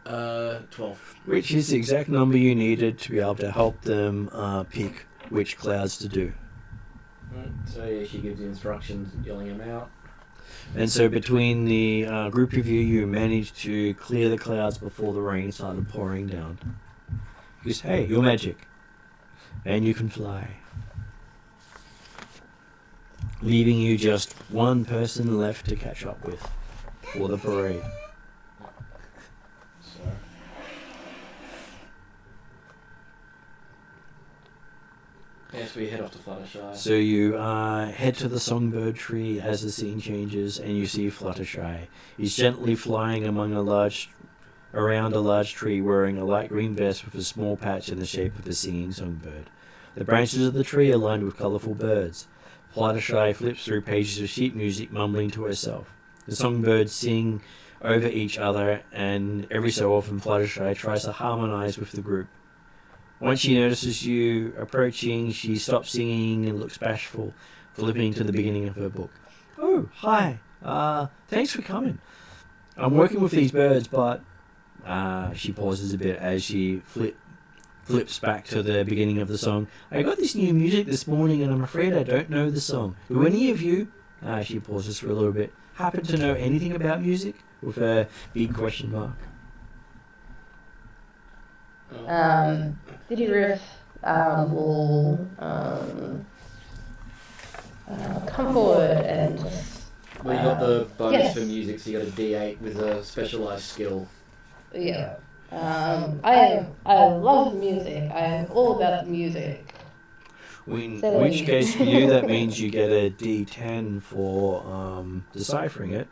12. Which is the exact number you needed to be able to help them pick which clouds to do. So yeah, she gives the instructions, yelling them out. And so between the group of you managed to clear the clouds before the rain started pouring down. Because, hey, you're magic. And you can fly. Leaving you just one person left to catch up with for the parade. So. Yes, we head off to Fluttershy. So you head to the songbird tree as the scene changes, and you see Fluttershy. He's gently flying around a large tree, wearing a light green vest with a small patch in the shape of a singing songbird. The branches of the tree are lined with colourful birds. Fluttershy flips through pages of sheet music, mumbling to herself. The songbirds sing over each other, and every so often Fluttershy tries to harmonise with the group. Once she notices you approaching, she stops singing and looks bashful, flipping to the beginning of her book. Oh, hi. Thanks for coming. I'm working with these birds, but... she pauses a bit as she flips back to the beginning of the song. I got this new music this morning and I'm afraid I don't know the song. Do any of you, she pauses for a little bit, happen to know anything about music? With a big question mark. Diddy Riff will come forward and just... Well, you got the bonus yes. for music, so you got a D8 with a specialised skill. Yeah. I love music. I'm all about the music. In which case for you that means you get a D10 for deciphering it.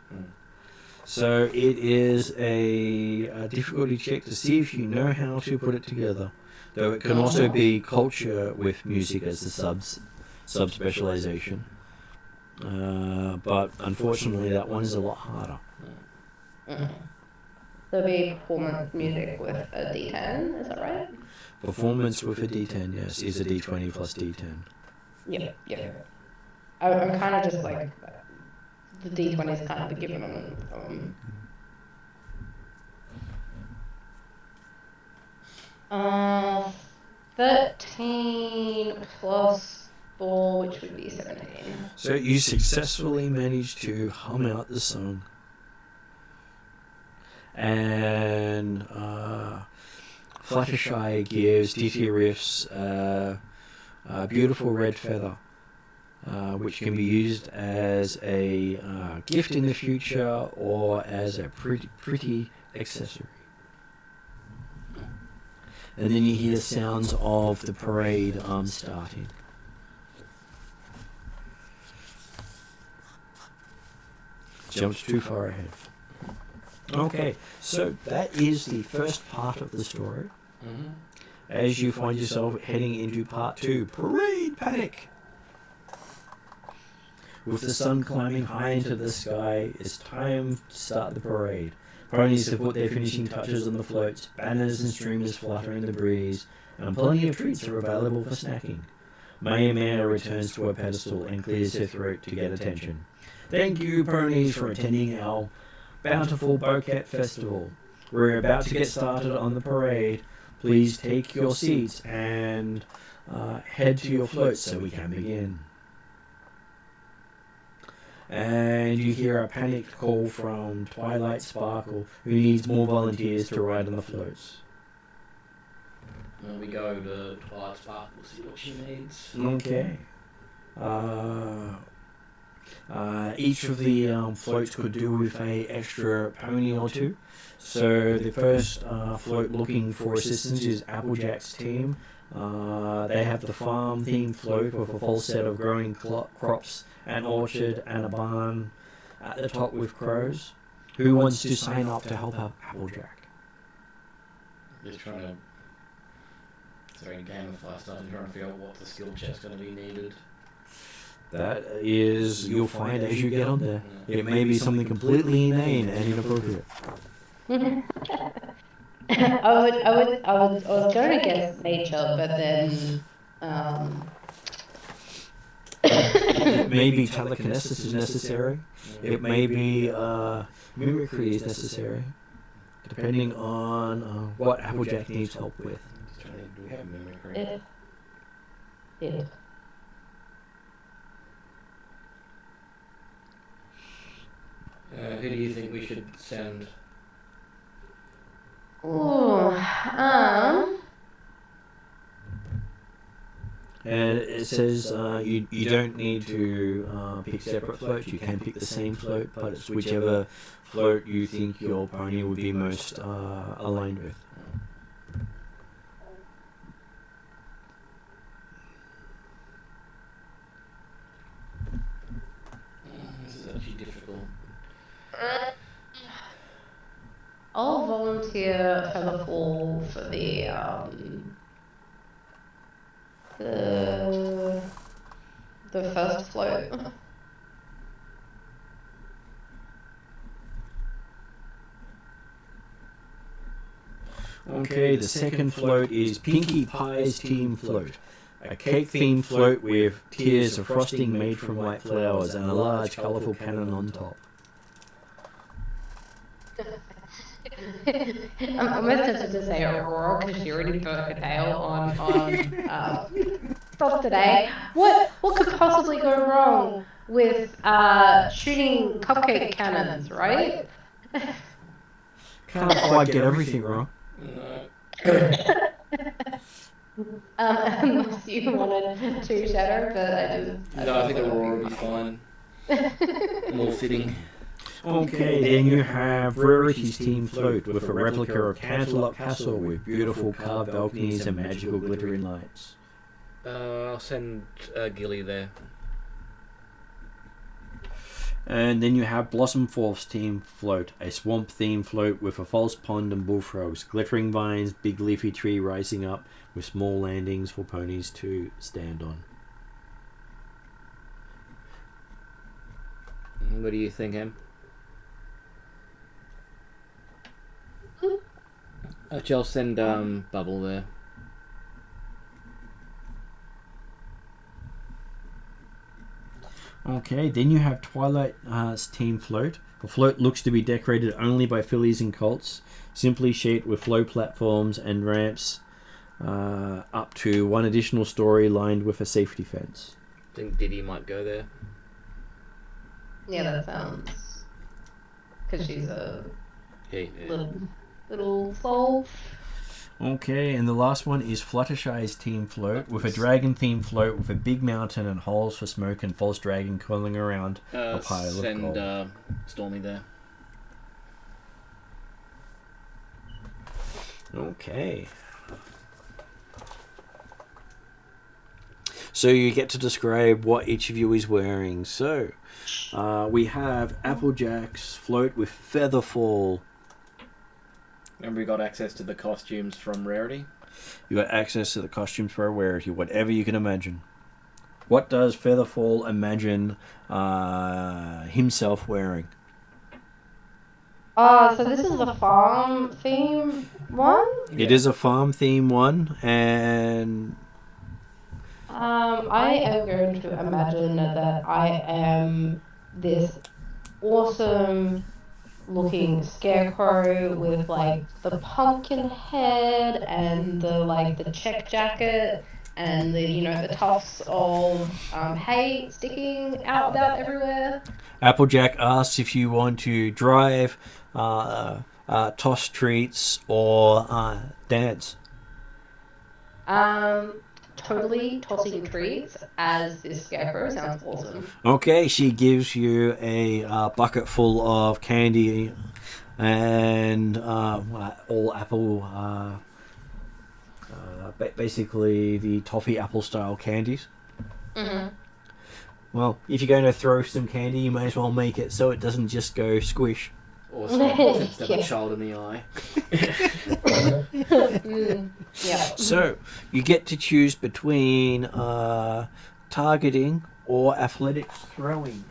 So it is a difficulty check to see if you know how to put it together. Though it can also be culture with music as the sub-specialization. But unfortunately that one is a lot harder. There'll be performance music with a D10, is that right? Performance with a D10, yes, is a D20 plus D10. Yep. I'm kind of just like, the D20 is kind of the given on 13 plus 4, which would be 17. So you successfully managed to hum out the song. And Fluttershy gives DT Riffs a beautiful red feather, which can be used as a gift in the future or as a pretty accessory. And then you hear sounds of the parade starting. Jumps too far ahead. Okay, so that is the first part of the story. As you find yourself heading into part 2, Parade Panic. With the sun climbing high into the sky, it's time to start the parade. Ponies have put their finishing touches on the floats, banners and streamers flutter in the breeze, and plenty of treats are available for snacking. May Amanda returns to her pedestal and clears her throat to get attention. Thank you, ponies, for attending our bountiful Bouquet Festival. We're about to get started on the parade. Please take your seats and head to your floats so we can begin. And you hear a panicked call from Twilight Sparkle, who needs more volunteers to ride on the floats. We go to Twilight Sparkle, see what she needs. Okay. Each of the floats could do with a extra pony or two. So the first float looking for assistance is Applejack's team. They have the farm-themed float with a full set of growing crops, an orchard, and a barn at the top with crows. Who wants to sign up to help out Applejack? Just trying to... Sorry, gamify stuff and trying to figure out what the skill check's going to be needed. That is, you'll find as you get on there. It may be something completely inane and inappropriate. I was going to guess nature, but then It may be telekinesis is necessary. It may be mimicry is necessary, depending on what Applejack needs help with. Do we have mimicry? it. Who do you think we should send? Ooh, And it says you don't need to pick separate floats. You can pick the same float, but it's whichever float you think your pony would be most aligned with. This is actually difficult. I'll volunteer Featherfall for the first float. Okay, the second float is Pinkie Pie's Team Float. A cake-themed float with tiers of frosting made from white flowers and a large colourful cannon on top. I'm almost tempted to say Aurora because she already burnt her tail on stuff today. What could possibly go wrong with shooting cupcake cannons, right? Can't quite get everything wrong. No. Unless you wanted to shatter, but No, I think Aurora would be fine. More fitting. Okay, then you have Rarity's Team Float with a replica of Canterlot Castle with beautiful carved balconies and magical glittering lights. I'll send Gilly there. And then you have Blossom Forth's Team Float, a swamp-themed float with a false pond and bullfrogs, glittering vines, big leafy tree rising up, with small landings for ponies to stand on. What do you think, Em? Actually, I'll send Bubble there. Okay, then you have Twilight's Team Float. The float looks to be decorated only by fillies and colts, simply shaped with flow platforms and ramps up to one additional story lined with a safety fence. I think Diddy might go there. yeah, that sounds because she's a Hey, little soul. Okay, and the last one is Fluttershy's Team Float with a dragon-themed float with a big mountain and holes for smoke and false dragon curling around a pile of gold. Send Stormy there. Okay. So you get to describe what each of you is wearing. So we have Applejack's float with Featherfall. Remember, we got access to the costumes from Rarity. You got access to the costumes for Rarity, whatever you can imagine. What does Featherfall imagine himself wearing? So this is a farm theme one? It is a farm theme one, and I am going to imagine that I am this awesome looking scarecrow with like the pumpkin head and the check jacket and the tufts of hay sticking out about everywhere. Applejack asks if you want to drive, toss treats, or dance. Totally tossing treats as this scarecrow sounds awesome. Okay, she gives you a bucket full of candy and all apple, basically the toffee apple style candies. Mm-hmm. Well, if you're going to throw some candy, you may as well make it so it doesn't just go squish. Or stab a child in the eye. Yeah. So, you get to choose between targeting or athletics throwing.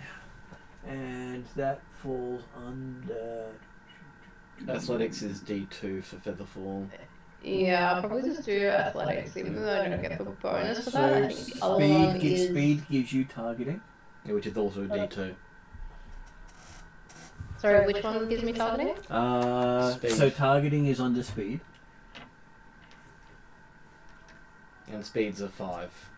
And that falls under... Athletics is D2 for Featherfall. Yeah, I'll probably just do athletics, even though I don't get the bonus for that. I think the other one is... Speed gives you targeting. Yeah, which is also D2. Sorry, which one gives me targeting? So targeting is under speed. And speed's a 5.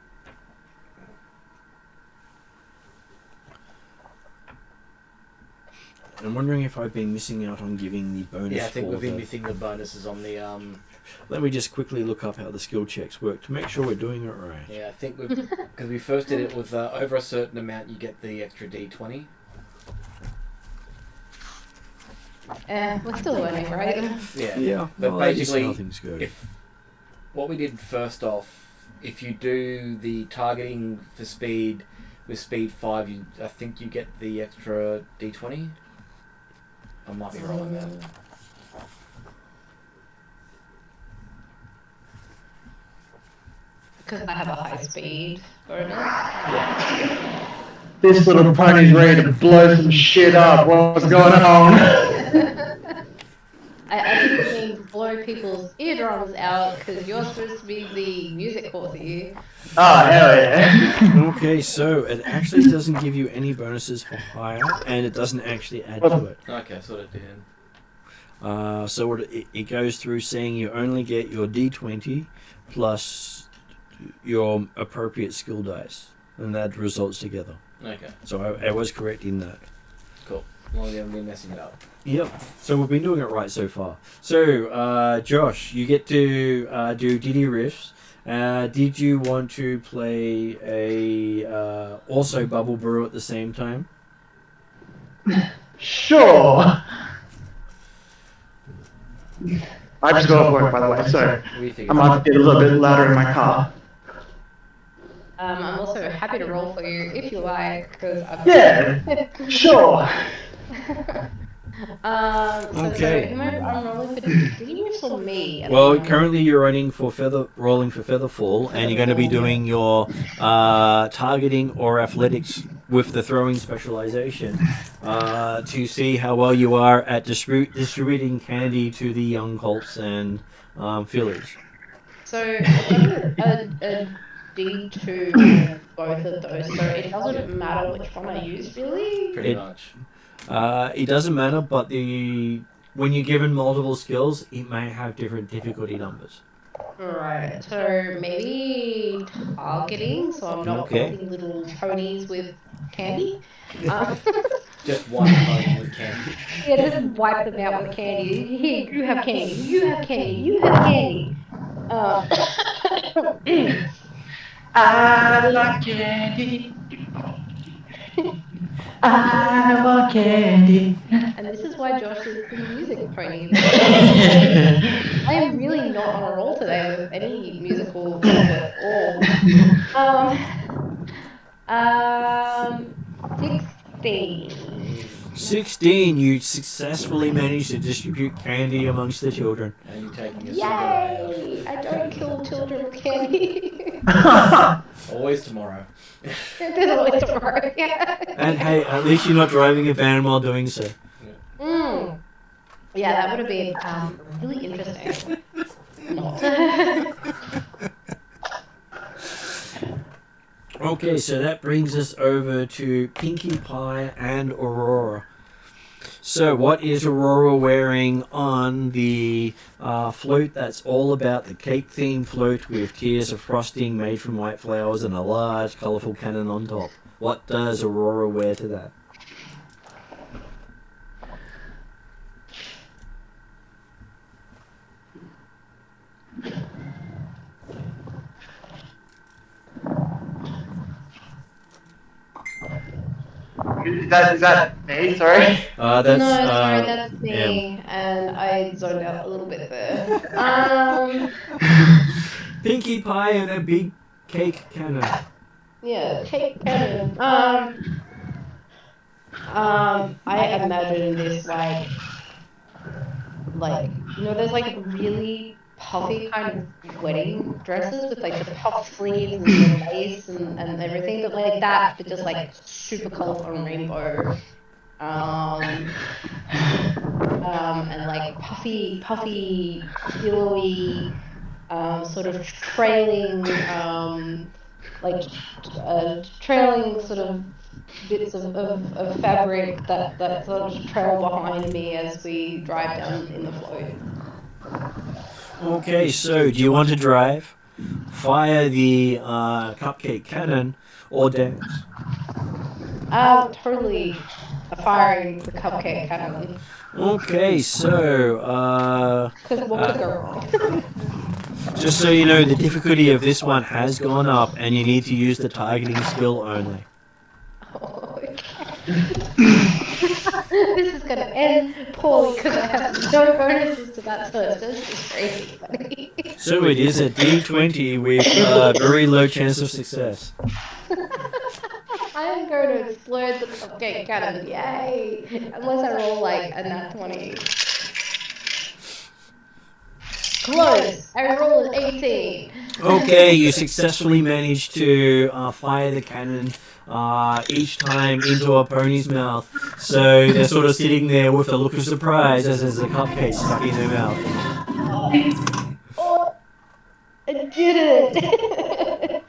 I'm wondering if I've been missing out on giving the bonus. Yeah, I think we've been missing the bonuses on the Let me just quickly look up how the skill checks work to make sure we're doing it right. Yeah, I think because we first did it with over a certain amount, you get the extra D20. We're still learning, right? Yeah. But well, basically, how things go. if what we did first off, if you do the targeting for speed with speed 5, I think you get the extra D20. I might be wrong on that. Because I have a high speed bonus. Yeah. This little pony's ready to blow some shit up. What's going on? I didn't mean blow people's eardrums out because you're supposed to be the music horsey. Oh, hell yeah. Okay, so it actually doesn't give you any bonuses for higher, and it doesn't actually add to it. Okay, so it did. So what it goes through saying you only get your D20 plus your appropriate skill dice, and that results together. Okay. So I was correct in that. Cool. Well, we haven't been messing it up. Yep. So we've been doing it right so far. So, Josh, you get to do Diddy riffs. Did you want to play a also Bubble Brew at the same time? Sure. I just got off work, by the way, so I might get a little bit louder in my car. I'm also happy to roll for you if you like, because I've... Yeah, sure. Okay. So I'm rolling for Diddy or me? Well, currently you're rolling for Featherfall, and you're going to be doing your targeting or athletics with the throwing specialization to see how well you are at distributing candy to the young colts and fillies. So a D2 on both of those, so it doesn't matter which one I use, really? Pretty much. It doesn't matter, but when you're given multiple skills, it may have different difficulty numbers. Right, so maybe targeting, so I'm not getting little ponies with candy. Just one pony with candy. Yeah, just wipe them out with candy. Here, you have candy, you have candy, you have candy. I like candy. I want candy. And this is why Josh is the music pony. I am really not on a roll today with any musical at all. 16. 16, you successfully managed to distribute candy amongst the children. And you're taking a single eye out. Yay! I don't kill children with candy. Always tomorrow. There's always tomorrow. Yeah. And hey, at least you're not driving a van while doing so. Mm. Yeah, that would have been really interesting. Not. Okay, so that brings us over to Pinkie Pie and Aurora. So what is Aurora wearing on the float that's all about the cake-themed float with tiers of frosting made from white flowers and a large, colourful cannon on top? What does Aurora wear to that? Is that me? Sorry. That's, no, sorry, that's me, Em. and I zoned out a little bit there. Pinkie Pie and a big cake cannon. Yeah, cake cannon. I imagine this like there's like really puffy kind of wedding dresses with like the puff sleeves and the lace and everything, but like that, but just like super colorful and rainbow. And like puffy, billowy, sort of trailing, trailing sort of bits of fabric that sort of trail behind me as we drive down in the float. Okay, so do you want to drive, fire the cupcake cannon, or dance? Totally firing the cupcake cannon. Okay, so Because what could go wrong? just so you know, the difficulty of this one has gone up, and you need to use the targeting skill only. Oh, okay. This is gonna end poorly because I have no bonuses to that, so it's just crazy funny. So it is a D20 with very low chance of success. I am going to explode the cupcake cannon, yay! Unless I roll like a nat 20. Close! I rolled an 18. Okay, you successfully managed to fire the cannon each time into a pony's mouth. So they're sort of sitting there with a look of surprise as there's a cupcake stuck in their mouth. Oh, I did it!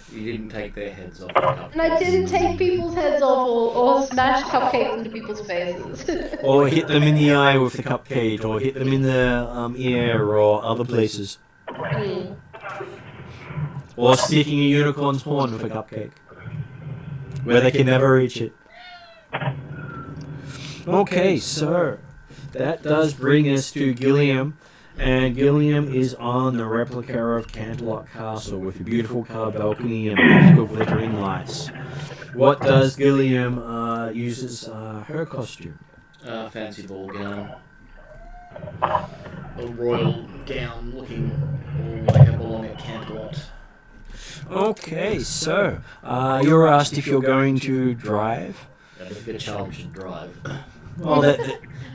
You didn't take their heads off the cupcakes. And I didn't take people's heads off or smash cupcakes into people's faces. Or hit them in the eye with the cupcake, or hit them in the ear or other places. Or sticking a unicorn's horn with a cupcake, where they can never reach it. Okay, so that does bring us to Gilliam. And Gilliam is on the replica of Canterlot Castle with a beautiful carved balcony and magical glittering lights. What does Gilliam use as her costume? Fancy ball gown. A royal gown looking all like it belonged at Canterlot. Okay, so you're asked if you're going to drive. Yeah, but a good child should drive. Well,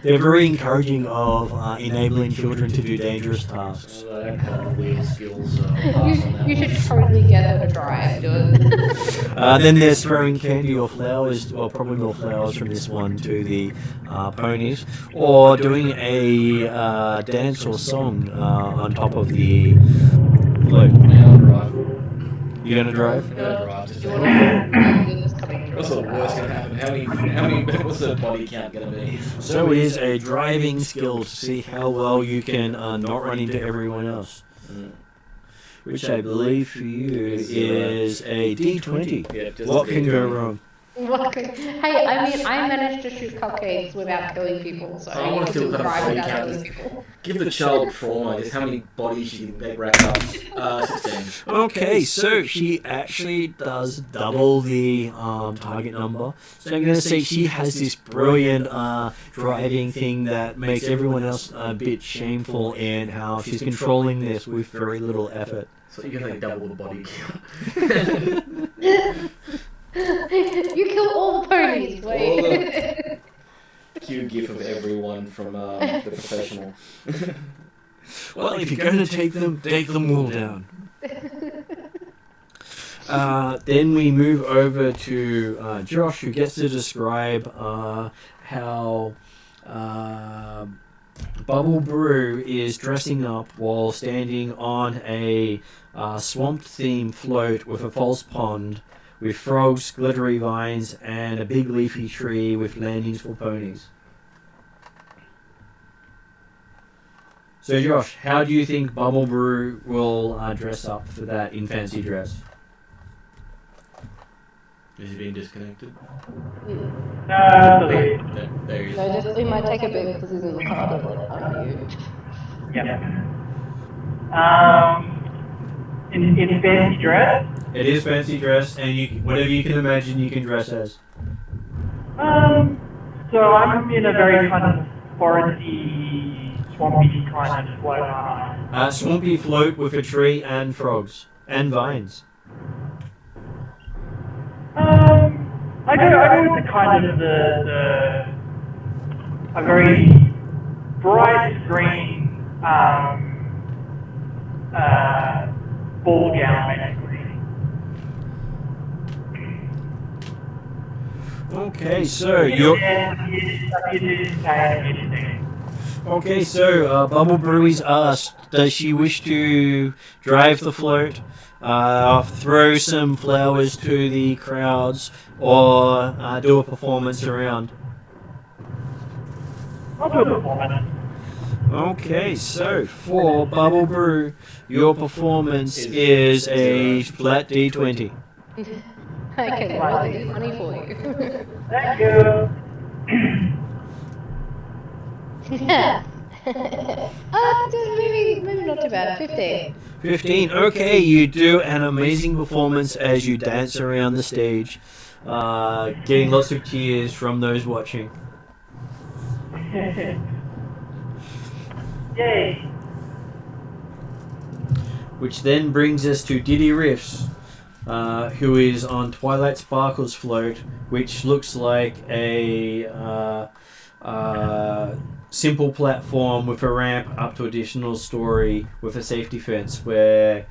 they're very encouraging of enabling children to do dangerous tasks. I don't have the wheel skills. Pass on that You one. should totally get her to drive, do it. Then there's throwing candy or flowers, or probably more flowers from this one to the ponies, or doing a dance or song on top of the float. Yeah, I'll drive. You gonna drive? I'm gonna drive. Just What's what's the worst gonna happen? How many? What's the body count gonna be? So it is a driving skill to see how well you can not run into everyone else. Which I believe for you is a D20. Yeah, just What a can D20. go wrong? Hey, I mean, I managed to shoot cupcakes without killing people, so I want to you see what can kind of drive body without count killing is. people. Give the child trauma. Just how many bodies she can rack up. 16. Okay, so she actually does double the target number. So I'm going to say she has this brilliant driving thing that makes everyone else a bit shameful in how she's controlling this with very little effort. So you're gonna double the body count. You kill all the ponies, wait. Cue gif of everyone from the professional. Well, if you're going to take them all down. Then we move over to Josh, who gets to describe how Bubble Brew is dressing up while standing on a swamp-themed float with a false pond, with frogs, glittery vines, and a big leafy tree with landings for ponies. So Josh, how do you think Bubble Brew will dress up for that in fancy dress? Is he being disconnected? There There he is. No, just we might take a bit because he's in the car to like unmute. in fancy dress. It is fancy dress, and whatever you can imagine, you can dress as. So I'm in a very kind of foresty, swampy kind of float, aren't I? Swampy float with a tree and frogs and vines. I go with the kind of a very bright green ball gown, basically. Okay, so Bubble Brew is asked, does she wish to drive the float, throw some flowers to the crowds, or do a performance around? I'll do a performance. Okay, so for Bubble Brew, your performance is a flat D20. Okay, roll the D20 for you. Thank you. Yeah. Maybe not too bad. 15. 15. Okay, you do an amazing performance as you dance around the stage, getting lots of cheers from those watching. Yay. Which then brings us to Diddy Riffs, who is on Twilight Sparkle's float, which looks like a simple platform with a ramp up to additional story with a safety fence, where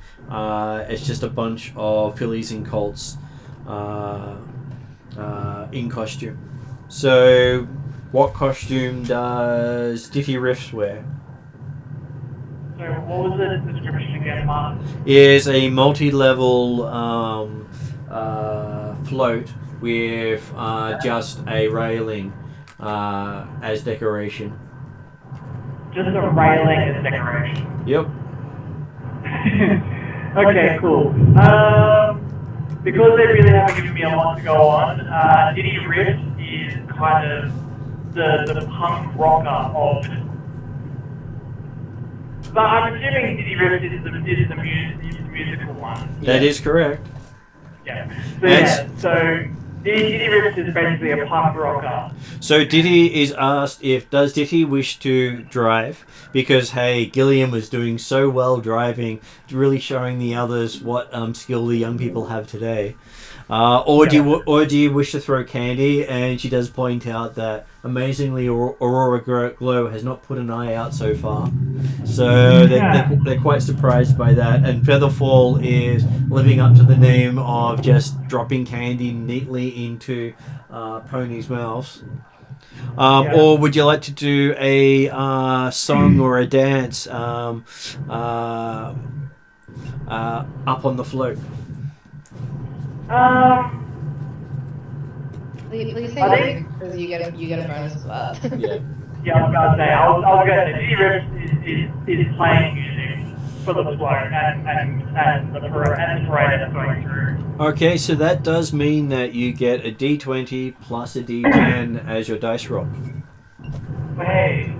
it's just a bunch of fillies and colts in costume. So, what costume does Diddy Riffs wear? So what was the description again, Mark? Is a multi-level float with just a railing as decoration. Just a railing as decoration. Yep. Okay, cool. Because they really haven't given me a lot to go on, Diddy Rift is kind of the punk rocker of. But I'm assuming Diddy Rift is the musical one. That is correct. Yeah. So Diddy Rift is basically a punk rocker. So Diddy is asked does Diddy wish to drive, because hey, Gilliam was doing so well driving, really showing the others what skill the young people have today. Or do you wish to throw candy? And she does point out that amazingly Aurora Glow has not put an eye out so far, so they're quite surprised by that. And Featherfall is living up to the name of just dropping candy neatly into ponies' mouths. Or would you like to do a song or a dance up on the float? Please say because you get a bonus as well. Yeah, I was going to say, I was going to say, Diddy Rift is playing music for the float and the parade that's going through. Okay, so that does mean that you get a D20 plus a D10 as your dice roll. Hey.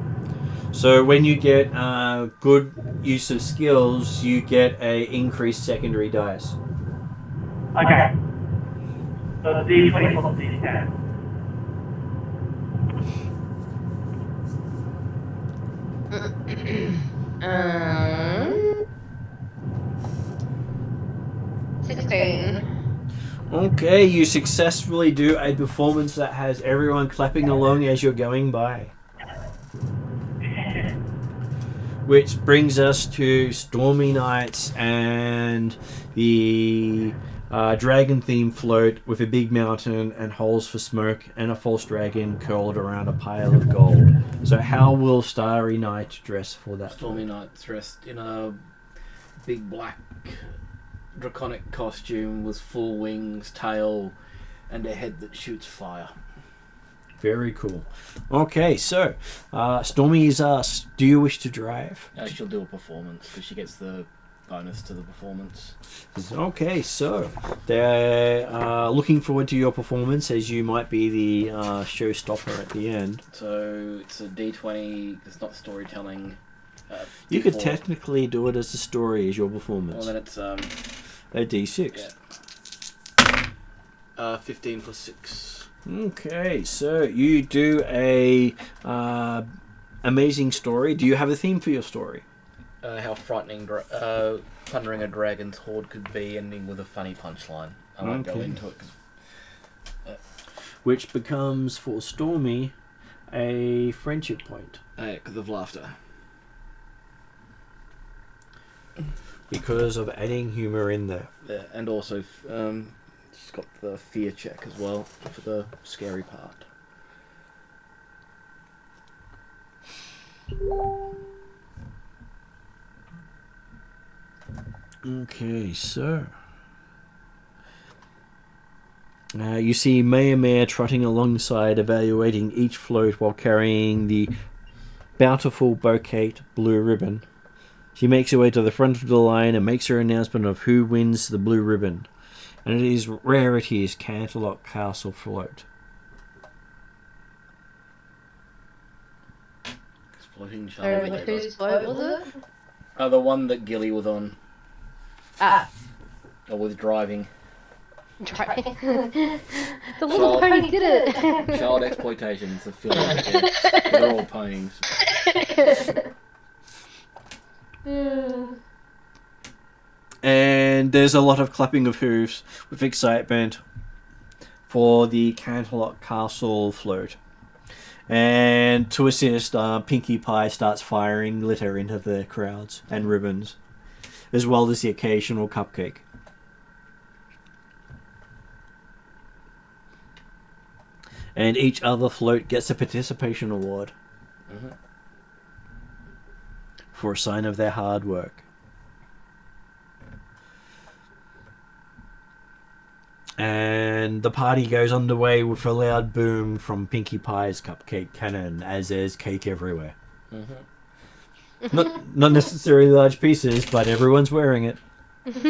So when you get good use of skills, you get a increased secondary dice. Okay. So the D20 plus the D10. 16. Okay, you successfully do a performance that has everyone clapping along as you're going by. Which brings us to Stormy Nights and the dragon-themed float with a big mountain and holes for smoke and a false dragon curled around a pile of gold. So how will Starry Night dress for that? Stormy Night's dressed in a big black draconic costume with full wings, tail, and a head that shoots fire. Very cool. Okay, so Stormy is asked, do you wish to drive? She'll do a performance because she gets the bonus to the performance. Okay, so they're looking forward to your performance, as you might be the showstopper at the end. So it's a D20. It's not storytelling. You D4. could technically do it as a story, as your performance. Well, then it's a D6. Yeah. 15 plus 6. Okay, so you do a amazing story. Do you have a theme for your story? How frightening plundering a dragon's hoard could be, ending with a funny punchline. I won't go into it. Which becomes, for Stormy, a friendship point. Because of laughter. Because of adding humour in there. Yeah, and also she's got the fear check as well for the scary part. Okay, so you see Maya trotting alongside, evaluating each float while carrying the bountiful bouquet blue ribbon. She makes her way to the front of the line and makes her announcement of who wins the blue ribbon. And it is Rarity's Canterlot Castle float. Exploding Sorry, whose float was it? The one that Gilly was on. Or with driving. The little pony did it! Child exploitation is a film. They're all ponies. And there's a lot of clapping of hooves with excitement for the Canterlot Castle float. And to assist, Pinkie Pie starts firing glitter into the crowds and ribbons, as well as the occasional cupcake. And each other float gets a participation award for a sign of their hard work. And the party goes underway with a loud boom from Pinkie Pie's cupcake cannon, as there's cake everywhere. Not necessarily large pieces, but everyone's wearing it. Caked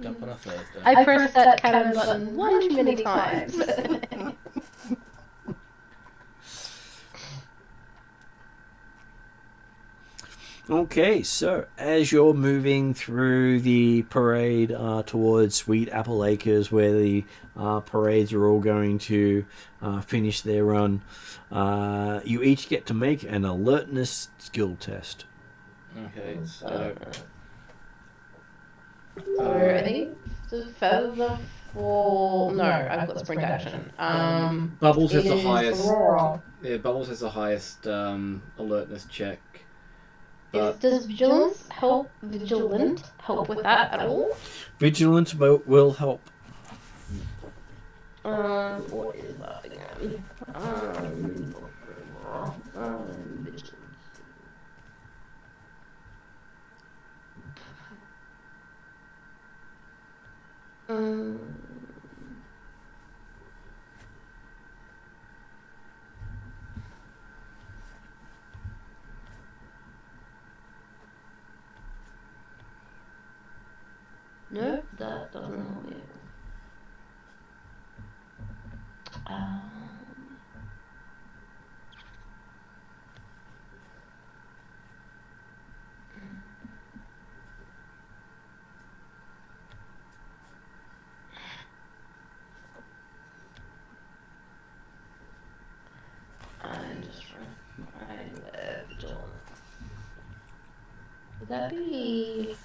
up on a Thursday. I pressed that cannon button one too many times. Okay, so as you're moving through the parade towards Sweet Apple Acres, where the parades are all going to finish their run, you each get to make an alertness skill test. Okay, so... I think the feather fall... No, I've got sprint action. Bubbles has the highest... Thorugh. Yeah, Bubbles has the highest alertness check. Does vigilant help with that at all? Vigilant will help. What is that again? Vigilance. No, that doesn't help me. I'm just trying to find vigilant. Would that be...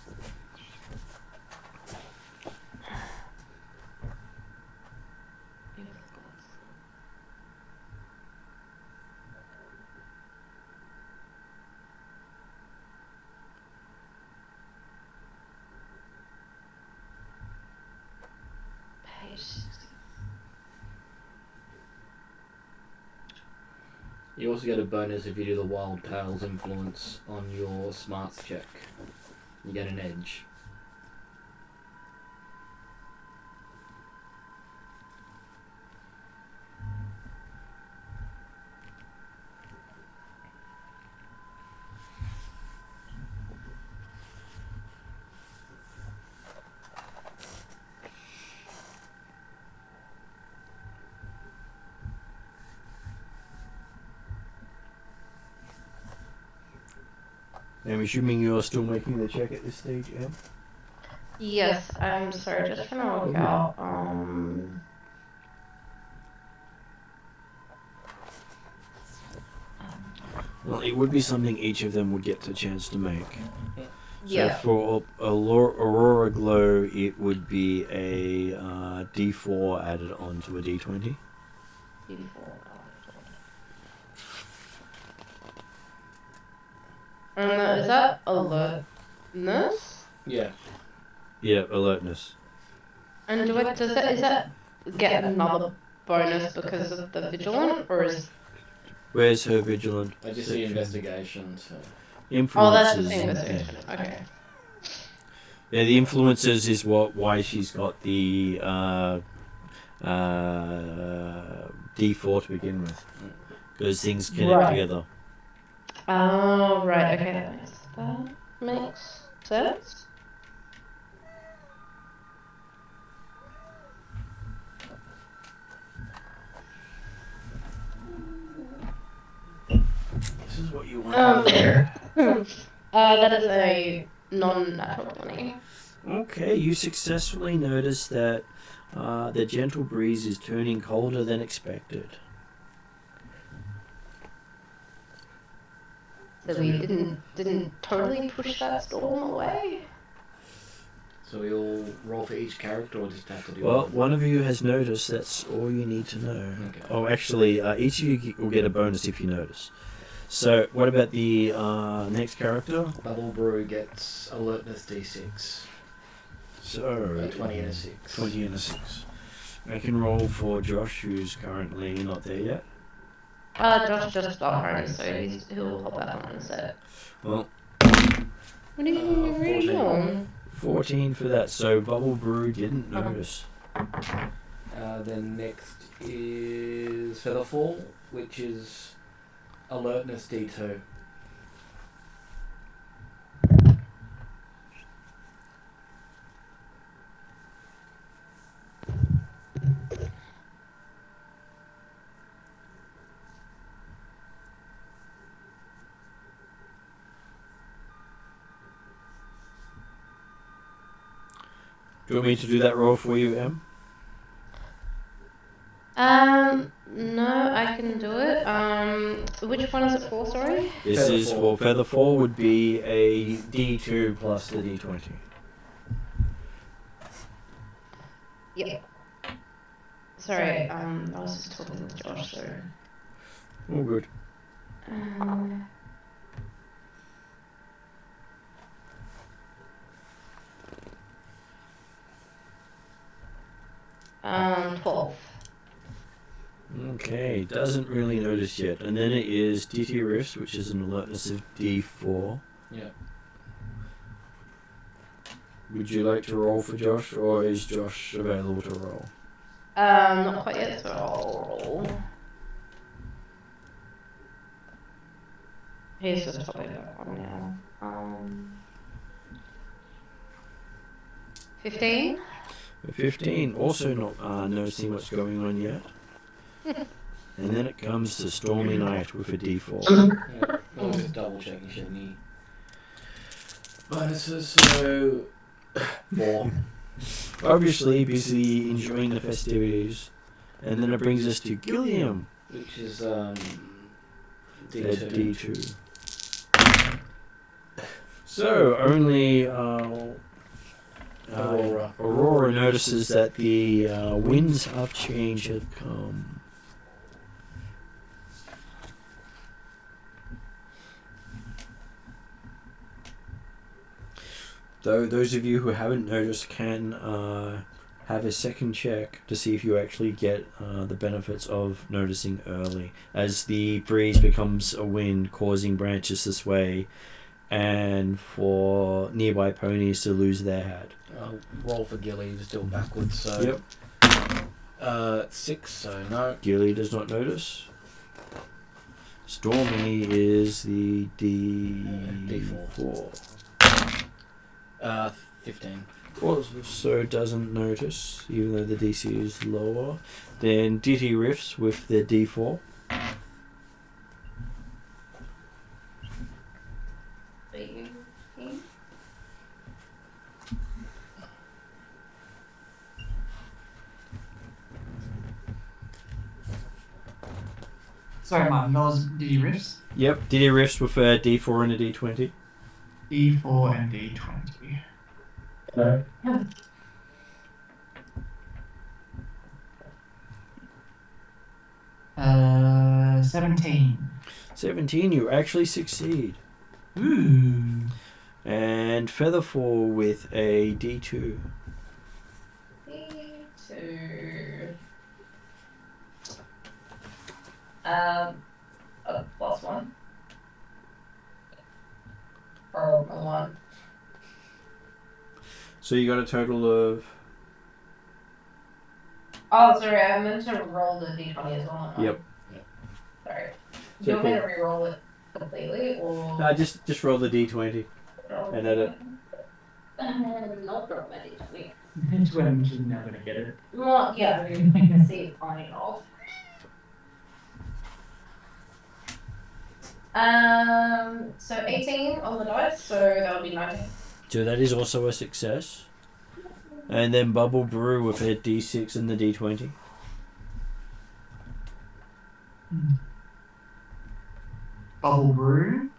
You also get a bonus if you do the Wild Tales influence on your smarts check. You get an edge. I'm assuming you're still making the check at this stage, Em? Yes, I'm sorry, just trying to work out. Well, it would be something each of them would get the chance to make. Yeah. So for Aurora Glow, it would be a D4 added onto a D20. Is that alertness? Yeah. Yeah, alertness. And is that get another bonus because of the vigilant, or is? Where's her vigilant? I just see investigation, so... Influences. Oh, that's the investigation. Yeah. Okay. Yeah, the influences is why she's got the D4 to begin with, because things connect together. Oh, right. Okay, that makes sense. This is what you want there. That is a non-natural 20. Okay, you successfully notice that the gentle breeze is turning colder than expected. So we didn't totally push that storm away. So we all roll for each character, or just have to do Well, one of you has noticed. That's all you need to know. Okay. Oh, actually, each of you will get a bonus if you notice. So, what about the next character? Bubble Brew gets alertness D6. So, 20 and a 6. 20 and a 6. I can roll for Josh, who's currently not there yet. Josh just got home, so he'll hop out on set. Well, What are you reading on? 14 for that. So, Bubble Brew didn't notice. Then next is Featherfall, which is alertness D2. Do you want me to do that roll for you, Em? No, I can do it. Which one is it for, sorry? This is for Featherfall, would be a D2 plus the D20. Yep. Sorry, I was just talking with Josh, so... All good. 12. Okay, doesn't really notice yet. And then it is DT Riffs, which is an alertness of D4. Yeah. Would you like to roll for Josh, or is Josh available to roll? Not quite yet, so I'll roll. He's just popping back on now. 15? 15, also not noticing what's going on yet. And then it comes to Stormy Night with a D4. Yeah. I'll just double check you should any bonuses, so 4. Obviously busy enjoying the festivities. And then it brings us to Gilliam. Which is D2. D2. So only Aurora notices that the winds of change have come. Though those of you who haven't noticed can have a second check to see if you actually get the benefits of noticing early, as the breeze becomes a wind, causing branches to sway, and for nearby ponies to lose their head. Roll for Gilly, still backwards. So Yep. 6. So no. Gilly does not notice. Stormy is the D4. 15. Also doesn't notice, even though the DC is lower. Then Ditty riffs with the D4. Sorry, Martin, those D riffs? Yep, Ditty riffs with a D4 and a D20. D4 and D20. Okay. 17. 17, you actually succeed. Ooh. And Featherfall with a D2. D2. A +1. Or a 1. So you got a total of... Oh, sorry, I meant to roll the D20 as well. Yep. Sorry. So Do you want me cool. to re-roll it completely, or...? Just roll the D20 and edit. Not roll my D20. It's when she's now going to get it. Well, yeah, I can see it flying off. So 18 on the dice, so that would be 19. So that is also a success. And then Bubble Brew with a D6 and the D20. Bubble Brew,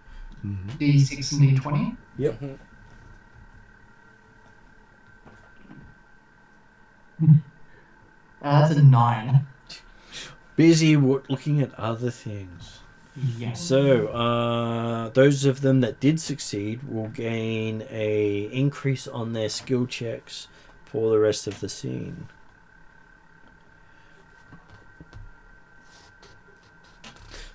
Mm-hmm. D6 and D20. Yep. That's a 9. Busy looking at other things. Yes. So, those of them that did succeed will gain a increase on their skill checks for the rest of the scene.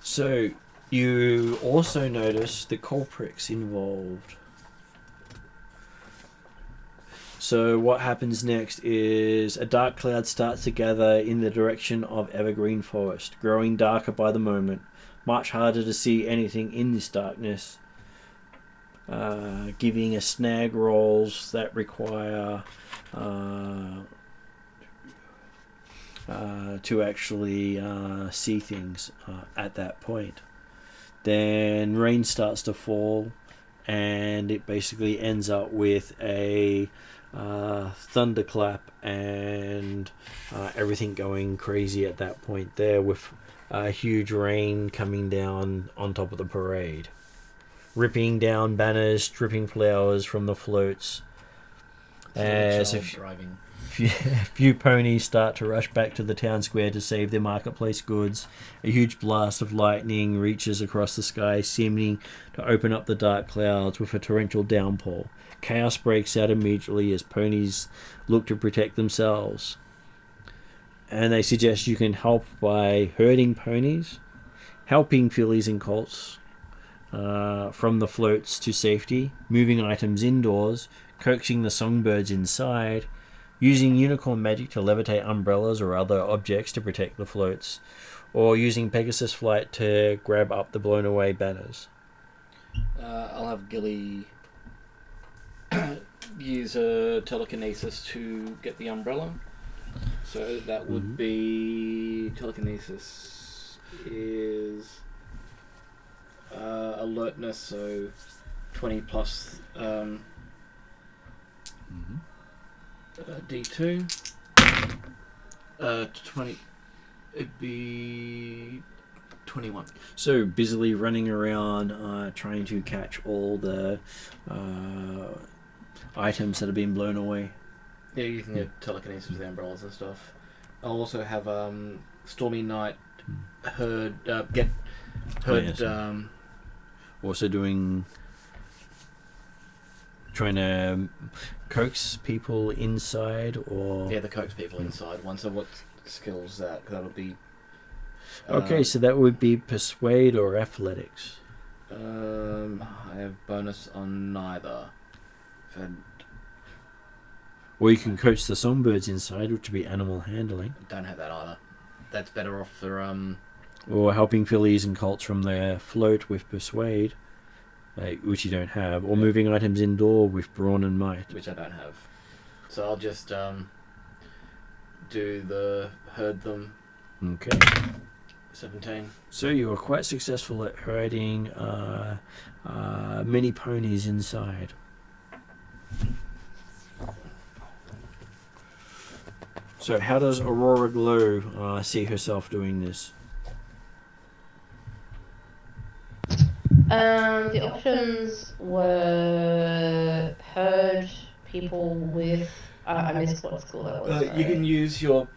So, you also notice the culprits involved. So what happens next is a dark cloud starts to gather in the direction of Evergreen Forest, growing darker by the moment. Much harder to see anything in this darkness, giving a snag rolls that require to actually see things at that point. Then rain starts to fall, and it basically ends up with a thunderclap and everything going crazy at that point there, with huge rain coming down on top of the parade, ripping down banners, stripping flowers from the floats. As a few ponies start to rush back to the town square to save their marketplace goods, a huge blast of lightning reaches across the sky, seeming to open up the dark clouds with a torrential downpour. Chaos breaks out immediately as ponies look to protect themselves. And they suggest you can help by herding ponies, helping fillies and colts from the floats to safety, moving items indoors, coaxing the songbirds inside, using unicorn magic to levitate umbrellas or other objects to protect the floats, or using Pegasus flight to grab up the blown away banners. I'll have Gilly use a telekinesis to get the umbrella. So that would be telekinesis is alertness, so 20 plus D2. 20. It'd be 21. So busily running around trying to catch all the items that have been blown away. Yeah, you can get telekinesis with the umbrellas and stuff. I'll also have Stormy Night herd. Also doing trying to coax people inside, or Yeah, the coax people inside. One. So what skills that? That'll be. Okay, so that would be persuade or athletics. I have bonus on neither. Or you can coach the songbirds inside, which would be animal handling. Don't have that either. That's better off for Or helping fillies and colts from their float with persuade, which you don't have. Or moving items indoor with brawn and might. which I don't have. So I'll just do the herd them. Okay. 17. So you are quite successful at herding many ponies inside. So how does Aurora Glow see herself doing this? The options were herd people with. I missed what school that was. You can use your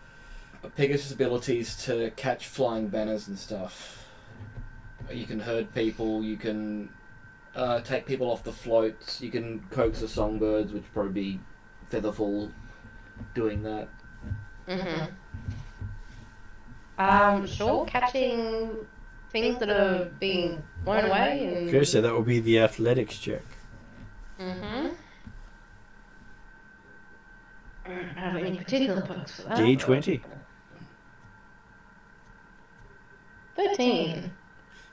Pegasus abilities to catch flying banners and stuff. You can herd people, you can take people off the floats, you can coax the songbirds, which would probably be Featherfall doing that. Sure, catching things that are being blown away. And... Okay, so that will be the athletics check. I don't have any particular books for that. D20. 13.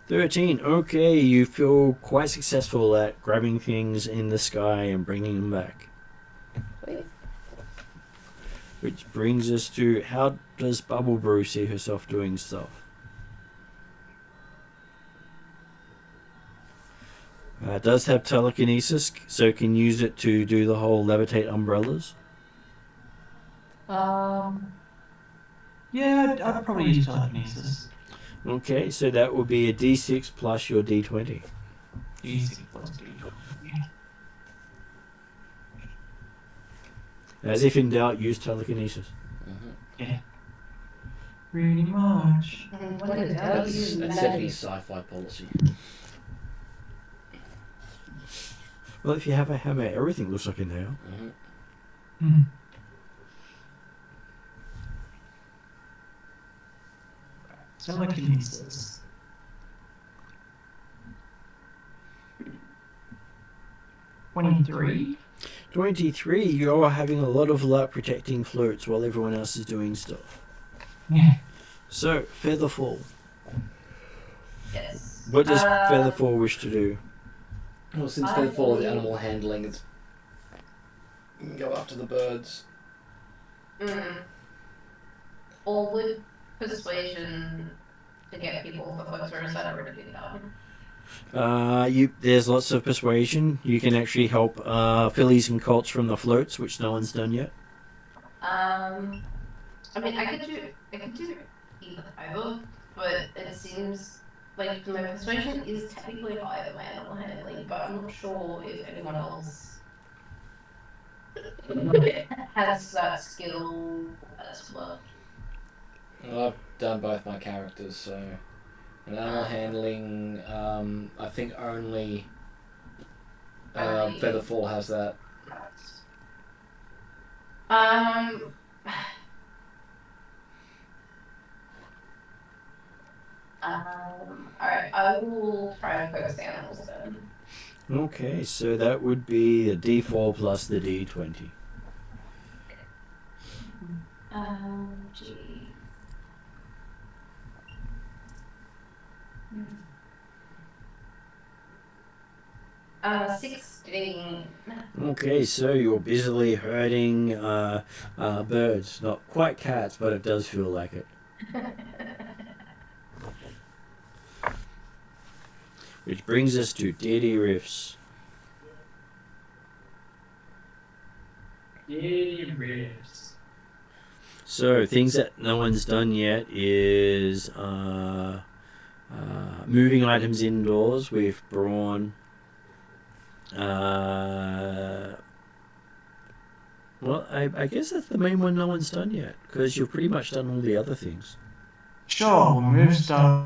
13. Okay, you feel quite successful at grabbing things in the sky and bringing them back. Sweet. Which brings us to, how does Bubble Brew see herself doing stuff? Does have telekinesis, so can use it to do the whole levitate umbrellas. Yeah, I'd probably use telekinesis. Okay, so that would be a D6 plus your D20. D6 plus D20. As if in doubt, use telekinesis. Yeah. Pretty much. That's 70s sci-fi policy. Well, if you have a hammer, everything looks like a nail. Telekinesis. 23. 23, you're having a lot of luck protecting floats while everyone else is doing stuff. Yeah. So, Featherfall. Yes. What does Featherfall wish to do? Well, since Featherfall is animal handling, it's you can go after the birds. Or would persuasion to get people off the floats, or is that already been done? There's lots of persuasion. You can actually help fillies and colts from the floats, which no one's done yet. I mean, I could do either, but it seems like my persuasion is technically higher than my animal handling, but I'm not sure if anyone else has that skill as well. Well, I've done both my characters, so in animal handling, I think only Featherfall has that. Alright, I will try and focus the animals then. Okay, so that would be a D4 plus the D20. Gee. 16. Okay, so you're busily herding birds. Not quite cats, but it does feel like it. Which brings us to Deity Riffs. Deity Riffs. So, things that no one's done yet is moving items indoors with brawn. Well, I guess that's the main one no one's done yet, because you've pretty much done all the other things. Sure, we'll move stuff.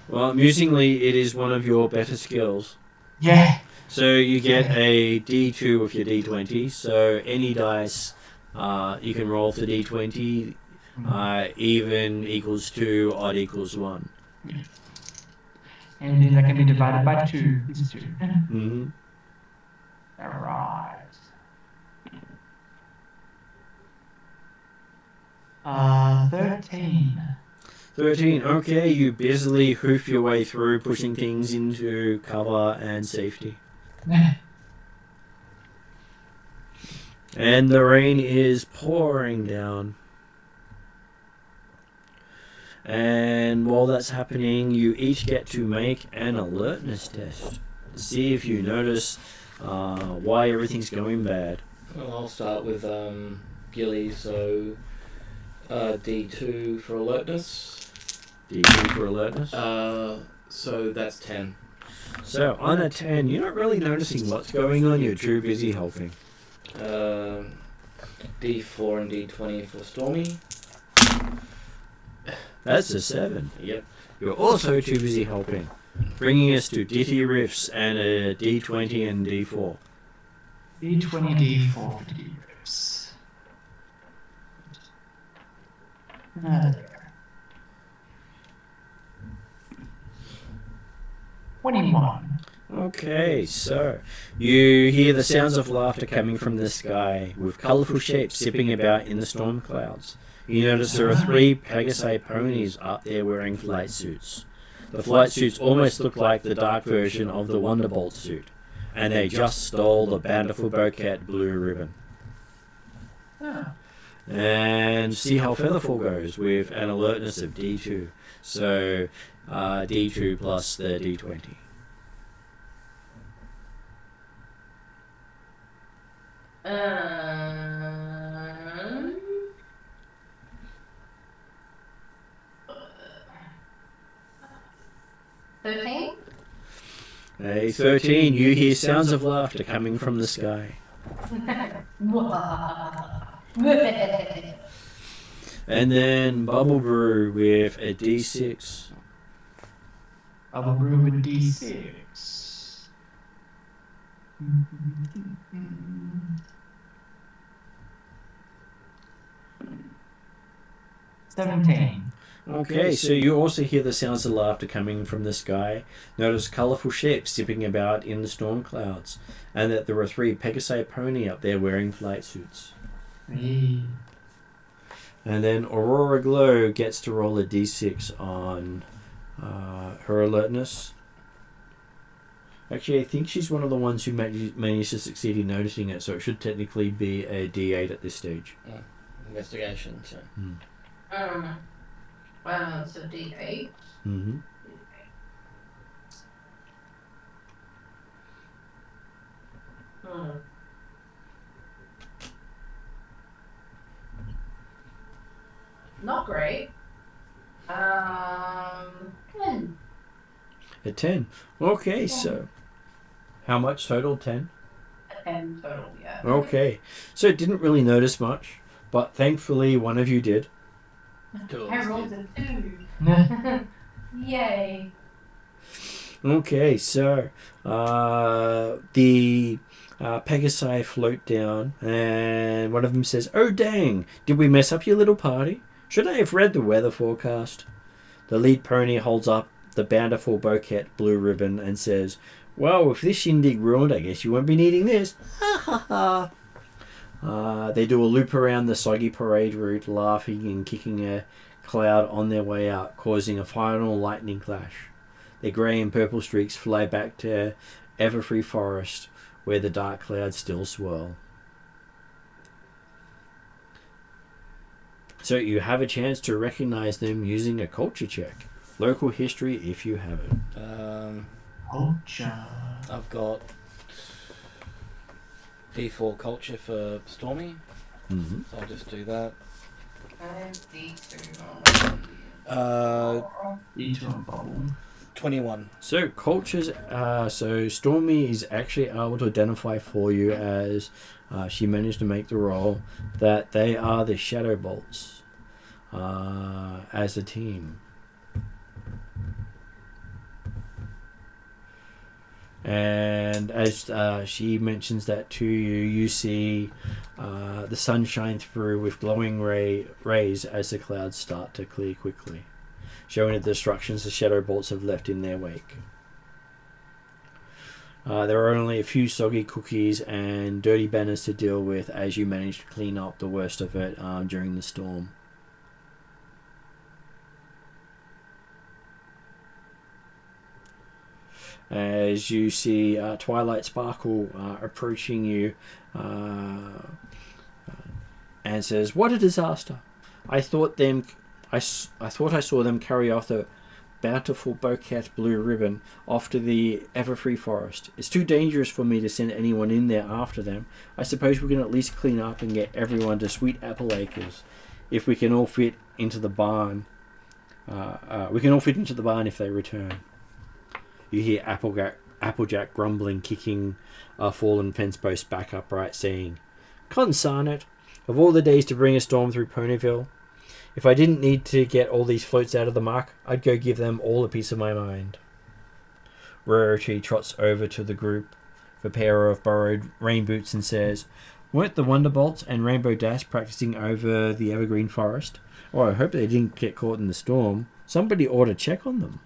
Well, amusingly, it is one of your better skills. Yeah. So you get a D2 with your D20. So any dice you can roll for D20. Even equals 2, odd equals 1. Anything that can be divided by 2 is 2. Mm-hmm. Alright. 13. 13. Okay, you busily hoof your way through, pushing things into cover and safety. And the rain is pouring down. And while that's happening, you each get to make an alertness test. See if you notice why everything's going bad. Well, I'll start with Gilly, so D2 for alertness. D2 for alertness. So that's 10. So on a 10, you're not really noticing what's going on. You're too busy helping. D4 and D20 for Stormy. That's a 7. Yep. You're also too busy helping, bringing us to Ditty Riffs and a D20 and D4. D20, D4 for D rips. There. 21. Okay, so you hear the sounds of laughter coming from the sky, with colourful shapes zipping about in the storm clouds. You notice there are 3 Pegasi ponies up there wearing flight suits. The flight suits almost look like the dark version of the Wonderbolt suit, and they just stole the Bountiful Bouquet blue ribbon. And see how Featherfall goes with an alertness of D2. So D2 plus the D20. Um, 13? A 13, you hear sounds of laughter coming from the sky. And then Bubble Brew with a D6. Bubble brew with D6. 17. Okay, so you also hear the sounds of laughter coming from the sky. Notice colourful ships zipping about in the storm clouds, and that there are 3 Pegasi pony up there wearing flight suits. Hey. And then Aurora Glow gets to roll a D6 on her alertness. Actually, I think she's one of the ones who managed to succeed in noticing it, so it should technically be a D8 at this stage. Investigation, so. Well, it's a D8. Mm-hmm. Not great. 10. A 10. Okay, so how much total? 10? 10 total, yeah. Okay, so didn't really notice much, but thankfully one of you did. I rolled a 2. Yeah. Yay. Okay, so the Pegasi float down, and one of them says, "Oh dang, did we mess up your little party? Should I have read the weather forecast?" The lead pony holds up the Bountiful Bouquet blue ribbon and says, "Well, with this shindig ruined, I guess you won't be needing this." Ha ha ha. They do a loop around the soggy parade route, laughing and kicking a cloud on their way out, causing a final lightning clash. Their grey and purple streaks fly back to Everfree Forest, where the dark clouds still swirl. So you have a chance to recognize them using a culture check. Local history if you have it. Culture. I've got D4 culture for Stormy, Mm-hmm. so I'll just do that. D2. D2 on bubble. 21. So cultures, so Stormy is actually able to identify for you as she managed to make the roll that they are the Shadow Bolts as a team. And as she mentions that to you, you see the sun shine through with glowing rays as the clouds start to clear quickly, showing the destructions the shadow bolts have left in their wake. There are only a few soggy cookies and dirty banners to deal with as you manage to clean up the worst of it during the storm. As you see Twilight Sparkle approaching you and says, "What a disaster! I thought I saw them carry off the bountiful bouquet blue ribbon off to the Everfree Forest. It's too dangerous for me to send anyone in there after them. I suppose we can at least clean up and get everyone to Sweet Apple Acres. If we can all fit into the barn, if they return." You hear Applejack grumbling, kicking a fallen fence post back upright, saying, "Consarn it! Of all the days to bring a storm through Ponyville, if I didn't need to get all these floats out of the muck, I'd go give them all a piece of my mind." Rarity trots over to the group, with a pair of borrowed rain boots, and says, "Weren't the Wonderbolts and Rainbow Dash practicing over the Evergreen Forest? Oh, I hope they didn't get caught in the storm. Somebody ought to check on them."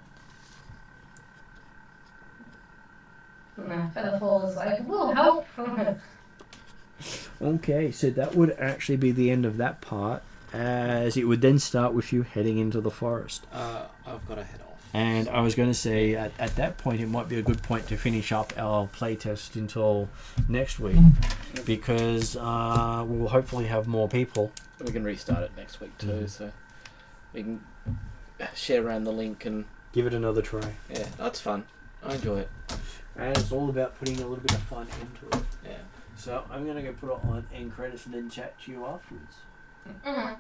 Featherfall is like, "We'll help." Okay, so that would actually be the end of that part, as it would then start with you heading into the forest. I've got to head off. And I was going to say, at that point, it might be a good point to finish up our playtest until next week, because we'll hopefully have more people. We can restart it next week too, so we can share around the link and... Give it another try. Yeah, that's fun. I enjoy it. And it's all about putting a little bit of fun into it. Yeah. So I'm going to go put it on end credits and then chat to you afterwards. Mm-hmm.